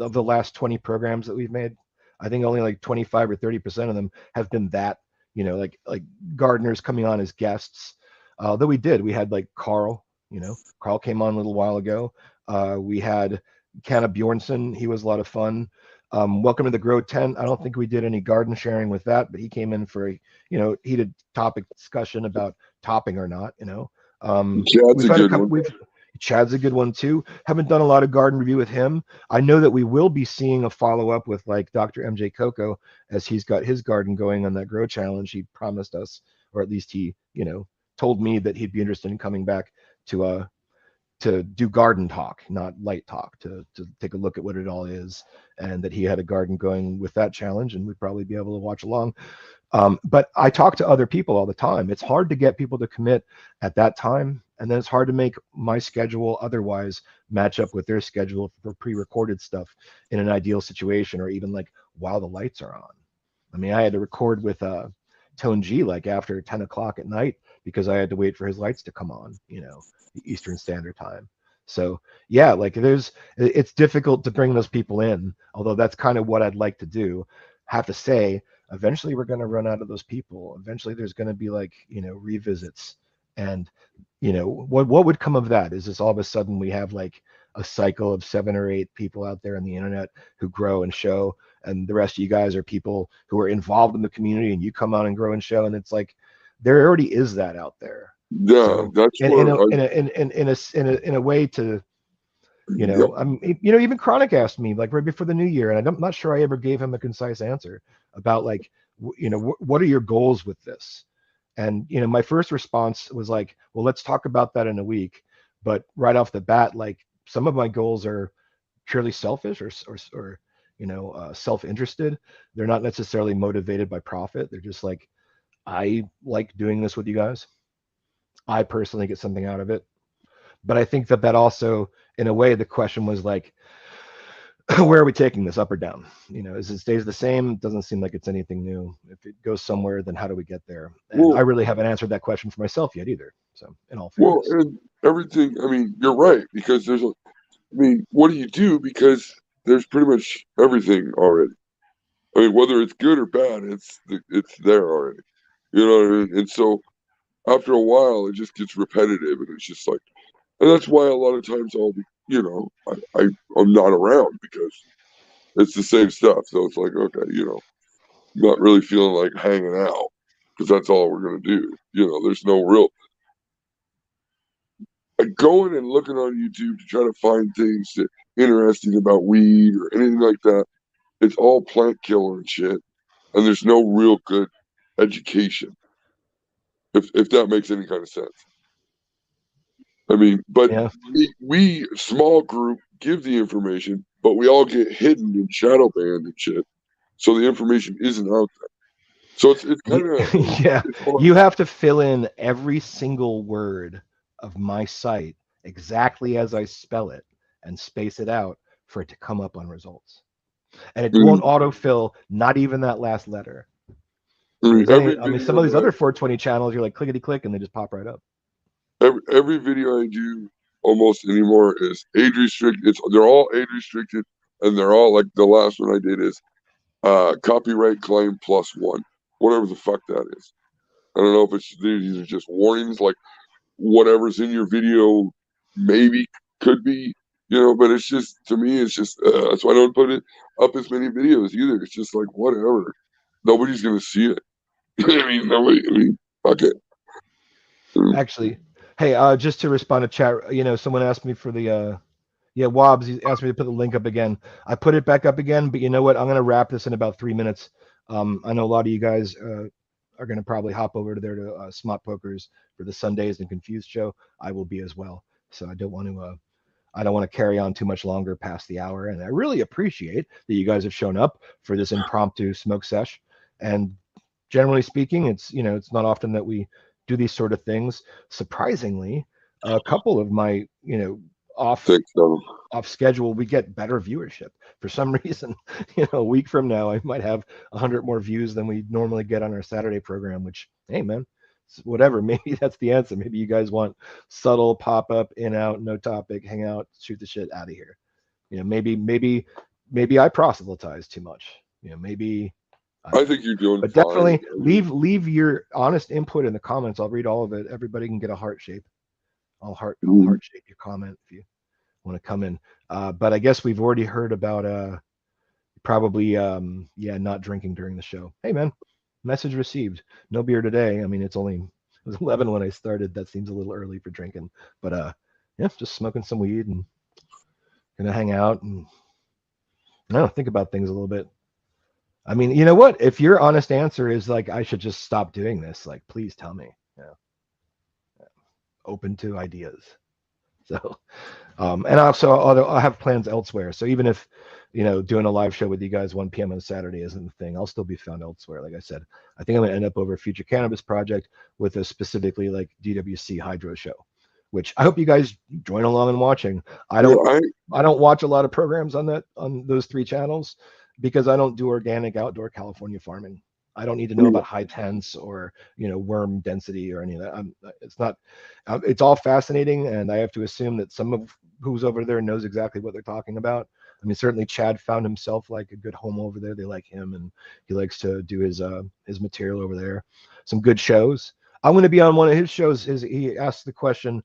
of the last 20 programs that we've made, I think only like 25 or 30% of them have been that, like gardeners coming on as guests. Though we had like Carl, Carl came on a little while ago. We had Canna Bjornson. He was a lot of fun. Welcome to the Grow Tent. I don't think we did any garden sharing with that, but he came in for a, heated topic discussion about topping or not, Chad's we've a had a good couple, one. we've, Chad's a good one too. Haven't done a lot of garden review with him. I know that we will be seeing a follow up with like Dr. MJ Coco as he's got his garden going on that Grow Challenge. He promised us, or at least he, told me that he'd be interested in coming back to do garden talk, not light talk, to take a look at what it all is, and that he had a garden going with that challenge, and we'd probably be able to watch along. But I talk to other people all the time. It's hard to get people to commit at that time, and then it's hard to make my schedule otherwise match up with their schedule for pre-recorded stuff in an ideal situation, or even like while the lights are on. I mean, I had to record with Tone G like after 10 o'clock at night because I had to wait for his lights to come on, Eastern Standard Time. So yeah, like it's difficult to bring those people in, although that's kind of what I'd like to do. Have to say, eventually we're going to run out of those people. Eventually there's going to be like, revisits. And, what would come of that? Is this all of a sudden we have like a cycle of 7 or 8 people out there on the internet who grow and show, and the rest of you guys are people who are involved in the community, and you come on and grow and show, and it's like there already is that out there. Yeah, So that's in what in a I. in a way to, Yep. even Chronic asked me like right before the new year, and I'm not sure I ever gave him a concise answer about like what are your goals with this. And my first response was like, well, let's talk about that in a week. But right off the bat, like some of my goals are purely selfish, or self-interested. They're not necessarily motivated by profit. They're just like, I like doing this with you guys. I personally get something out of it. But I think that also, in a way, the question was like, where are we taking this, up or down? As it stays the same, it doesn't seem like it's anything new. If it goes somewhere, then how do we get there? And I Well, really haven't answered that question for myself yet either. So, in all well, fairness, and everything. I mean, you're right because there's a. I mean, what do you do? Because there's pretty much everything already. I mean, whether it's good or bad, it's there already. You know what I mean? And so after a while, it just gets repetitive, and it's just like, and that's why a lot of times I'll be, I'm not around because it's the same stuff. So it's like, okay, not really feeling like hanging out because that's all we're gonna do. There's no real like going and looking on YouTube to try to find things interesting about weed or anything like that. It's all plant killer and shit, and there's no real good education, if that makes any kind of sense. I mean, but yeah, we small group give the information, but we all get hidden and shadow banned and shit, so the information isn't out there. So it's kind of yeah, it's fun. you have to fill in every single word of my site exactly as I spell it and space it out for it to come up on results. And it won't Mm, autofill, not even that last letter. Whereas every some video of these that other 420 channels, you're like clickety click and they just pop right up. every video I do almost anymore is age restricted. They're all age restricted, and they're all like the last one I did is copyright claim +1, whatever the fuck that is. I don't know if these are just warnings, like whatever's in your video maybe could be, but it's just to me, it's just that's why I don't put it up as many videos either. It's just like whatever, nobody's gonna see it. I mean, nobody. I mean, fuck it. Actually, hey, just to respond to chat, someone asked me for the yeah, Wobbs, he asked me to put the link up again. I put it back up again, but you know what? I'm gonna wrap this in about 3 minutes. I know a lot of you guys are gonna probably hop over to there to Smart Pokers for the Sundays and Confused show. I will be as well. So I don't want to carry on too much longer past the hour. And I really appreciate that you guys have shown up for this impromptu smoke sesh. And generally speaking, it's not often that we do these sort of things. Surprisingly, a couple of my off Thanks, Donald. off schedule, we get better viewership for some reason. A week from now, I might have 100 more views than we normally get on our Saturday program. Which, hey, man, whatever. Maybe that's the answer. Maybe you guys want subtle pop up, in out, no topic, hang out, shoot the shit, out of here. Maybe I proselytize too much. Maybe I don't I know. think you're doing But fine. definitely leave your honest input in the comments. I'll read all of it. Everybody can get a heart shape. I'll Mhm. heart shape your comment if you want to come in. But I guess we've already heard about probably not drinking during the show. Hey man, message received. No beer today. I mean it was 11 when I started. That seems a little early for drinking. But yeah, just smoking some weed and gonna hang out and I don't know, think about things a little bit. I mean, you know what? If your honest answer is like I should just stop doing this, like please tell me. Open to ideas. So and also, although I have plans elsewhere, so even if doing a live show with you guys 1 p.m. on Saturday isn't the thing, I'll still be found elsewhere. Like I said, I think I'm gonna end up over a Future Cannabis project with a specifically like DWC Hydro show, which I hope you guys join along and watching. I Yeah, don't I don't watch a lot of programs on those 3 channels because I don't do organic outdoor California farming. I don't need to know about high tense or worm density or any of that. It's not. It's all fascinating, and I have to assume that some of who's over there knows exactly what they're talking about. I mean, certainly Chad found himself like a good home over there. They like him, and he likes to do his material over there. Some good shows. I'm going to be on one of his shows. He asked the question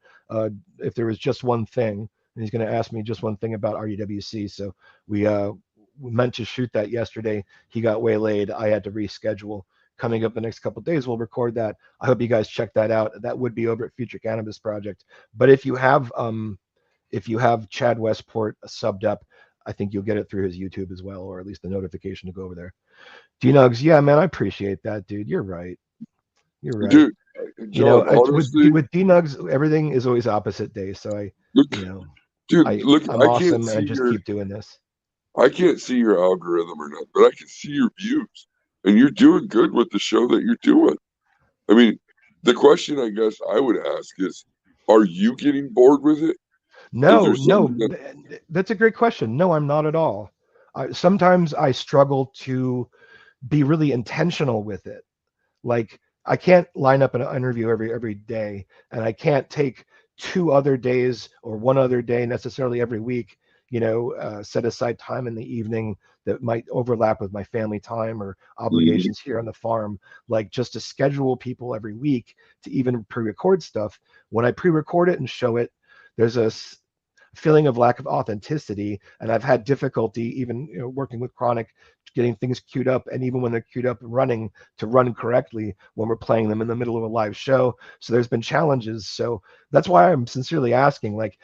if there was just one thing, and he's going to ask me just one thing about RUWC. So we meant to shoot that yesterday. He got waylaid. I had to reschedule. Coming up the next couple of days, we'll record that. I hope you guys check that out. That would be over at Future Cannabis Project. But if you have Chad Westport subbed up, I think you'll get it through his YouTube as well, or at least the notification to go over there. D-Nugs, yeah, man, I appreciate that, dude. You're right. You're right. dude, John. It's with Honestly, D-Nugs, everything is always opposite day. So look, you know, dude, look. I'm I can't awesome and see just your keep doing this. algorithm or not, but I can see your views, and you're doing good with the show that you're doing. I mean, the question I guess I would ask is, are you getting bored with it? Is there No, something that that's a great question. No, I'm not at all. Sometimes I struggle to be really intentional with it. Like I can't line up an interview every day, and I can't take 2 other days or 1 other day necessarily every week. Set aside time in the evening that might overlap with my family time or Mhm. obligations here on the farm, like just to schedule people every week to even pre-record stuff. When I pre-record it and show it, there's a feeling of lack of authenticity, and I've had difficulty even working with Chronic, getting things queued up, and even when they're queued up and running, to run correctly when we're playing them in the middle of a live show. So there's been challenges. So that's why I'm sincerely asking, like,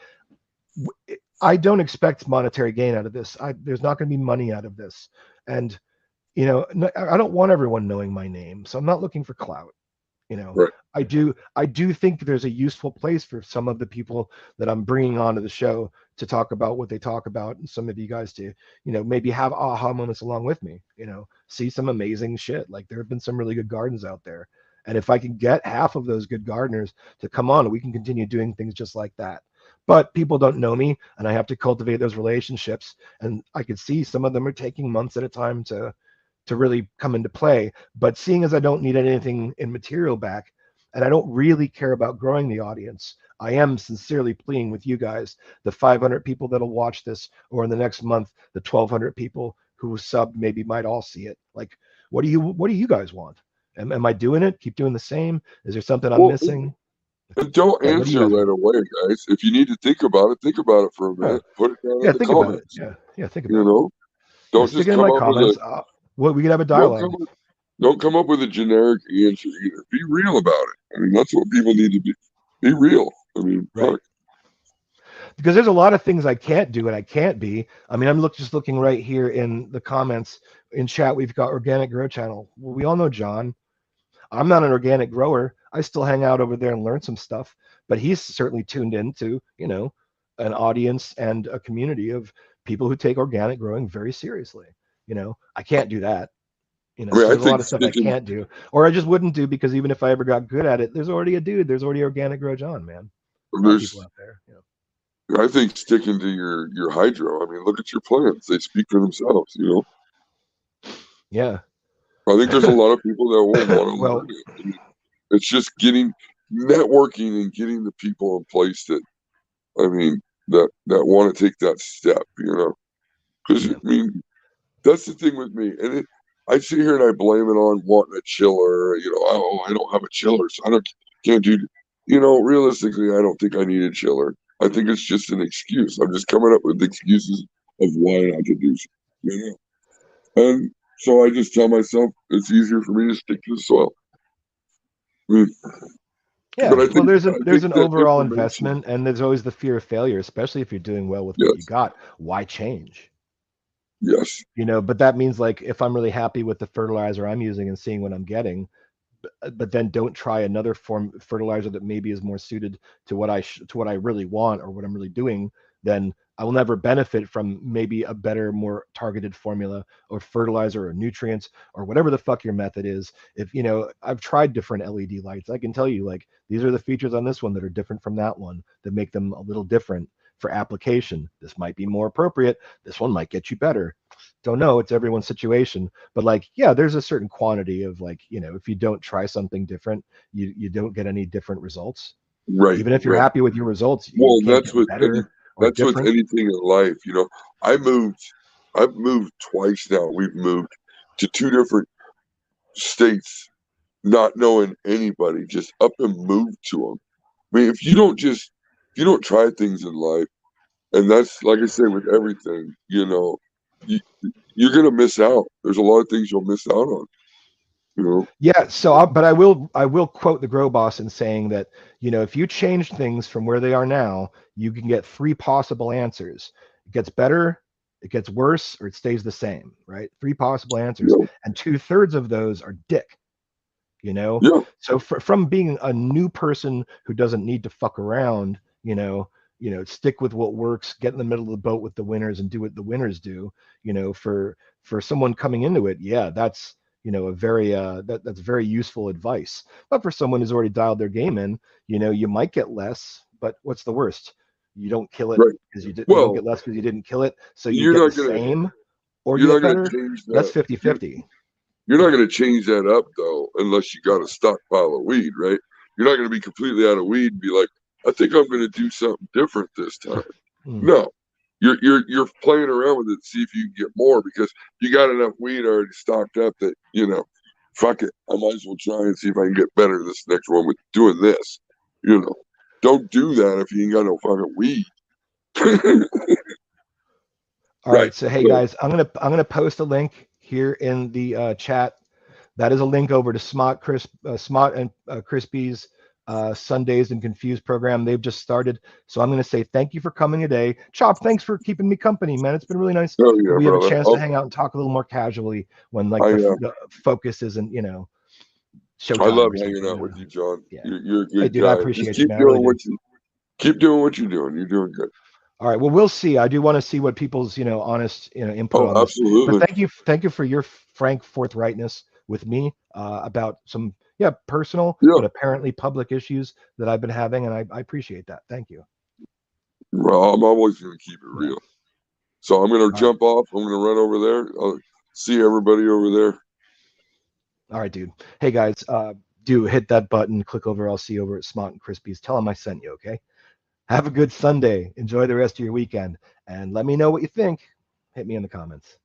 I don't expect monetary gain out of this. There's not going to be money out of this, and I don't want everyone knowing my name, so I'm not looking for clout. you know Right. I do think there's a useful place for some of the people that I'm bringing onto the show to talk about what they talk about, and some of you guys to maybe have aha moments along with me, see some amazing shit. Like there have been some really good gardens out there, and if I can get half of those good gardeners to come on, we can continue doing things just like that. But people don't know me, and I have to cultivate those relationships, and I could see some of them are taking months at a time to really come into play. But seeing as I don't need anything in material back, and I don't really care about growing the audience, I am sincerely pleading with you guys, the 500 people that'll watch this, or in the next month, the 1,200 people who subbed maybe might all see it. Like, what do you guys want? Am I doing it? Keep doing the same? Is there something I'm Well, missing? and don't Like, what do you answer guys right want? away, guys. If you need to think about it for a Huh. minute. Put it down in Yeah, the think about it. comments. Yeah, yeah, think You about it. know, Yeah, don't stick just it in come my up with comments. We can have a don't dialogue. come with, don't come up with a generic answer either. Be real about it. I mean, that's what people need to be. Be real. I mean, Right. fuck. Because there's a lot of things I can't do and I can't be. I mean, just looking right here in the comments in chat. We've got Organic Grow Channel. Well, we all know John. I'm not an organic grower. I still hang out over there and learn some stuff, but he's certainly tuned into, an audience and a community of people who take organic growing very seriously. I can't do that. I mean, So I there's a lot think of stuff I sticking. can't do, or I just wouldn't do because even if I ever got good at it, there's already a dude. There's already Organic Grow John, man. A lot of people There's. out there. I think sticking to your hydro. I mean, look at your plants. They speak for themselves. Yeah. I think there's a lot of people that will want to Well, learn it. It's just getting networking and getting the people in place that, I mean, that want to take that step, because I Yeah. mean, that's the thing with me. And I sit here and I blame it on wanting a chiller. Oh, I don't have a chiller, so can't do. Realistically, I don't think I need a chiller. I think it's just an excuse. I'm just coming up with excuses of why not to do so. And so I just tell myself it's easier for me to stick to the soil. I mean, but Yeah, I well, think there's an that overall information. investment, and there's always the fear of failure, especially if you're doing well with what you Yes, got. Why change? yes, But that means like if I'm really happy with the fertilizer I'm using and seeing what I'm getting, but then don't try another form fertilizer that maybe is more suited to what I really want or what I'm really doing, then I will never benefit from maybe a better, more targeted formula or fertilizer or nutrients or whatever the fuck your method is. If I've tried different LED lights, I can tell you like these are the features on this one that are different from that one that make them a little different for application. This might be more appropriate. This one might get you better. Don't know. It's everyone's situation. But like, yeah, there's a certain quantity of like, if you don't try something different, you don't get any different results. right, Even if you're right. happy with your results, you Well, can't get better or that's with different. anything in life. I moved. I've moved twice now. We've moved to two different states, not knowing anybody, just up and moved to them. I mean, if you don't try things in life, and that's like I say with everything, you, you're gonna miss out. There's a lot of things you'll miss out on. You know, Yeah, but I will quote the Grow Boss in saying that, if you change things from where they are now, you can get three possible answers. It gets better, it gets worse, or it stays the same, right? Three possible answers. yeah, And two-thirds of those are dick. you know yeah, so from being a new person who doesn't need to fuck around, stick with what works, get in the middle of the boat with the winners and do what the winners do. For someone coming into it, yeah, that's a very that's very useful advice. But for someone who's already dialed their game in, you might get less, but what's the worst? You don't kill it right. because you don't Well, get less because you didn't kill it, so you you're get the not gonna same or you you're not get gonna better. change That's that. 50-50. You're not going to change that up though, unless you got a stockpile of weed, right? You're not going to be completely out of weed and be like, I think I'm going to do something different this time. Mm. No, you're playing around with it to see if you can get more because you got enough weed already stocked up that fuck it, I might as well try and see if I can get better this next one with doing this. You know, don't do that if you ain't got no fucking weed. All Right. right, so hey So, guys, I'm gonna post a link here in the chat. That is a link over to Smart and Crispy's Sundays and Confused program. They've just started, so I'm gonna say thank you for coming today. Chop, thanks for keeping me company, man. It's been really nice oh that yeah, we have a brother. chance to Oh, hang out and talk a little more casually when like I the focus isn't I showtime love or hanging something. out with you, John. Yeah. You're a Hey, good dude, I guy. Just appreciate you, man. I really do. keep doing what you're doing. You're doing good. All right. Well, we'll see. I do want to see what people's, honest, input Oh, on this. But absolutely. thank you for your frank forthrightness with me about some, yeah, personal Yeah. but apparently public issues that I've been having, and I appreciate that. Thank you. Well, I'm always going to keep it Yeah. real. So I'm going to All right. jump off. I'm going to run over there. I'll see everybody over there. All right, dude. Hey guys, do hit that button, click over. I'll see you over at Smart and Crispies. Tell them I sent you. Okay. Have a good Sunday. Enjoy the rest of your weekend, and let me know what you think. Hit me in the comments.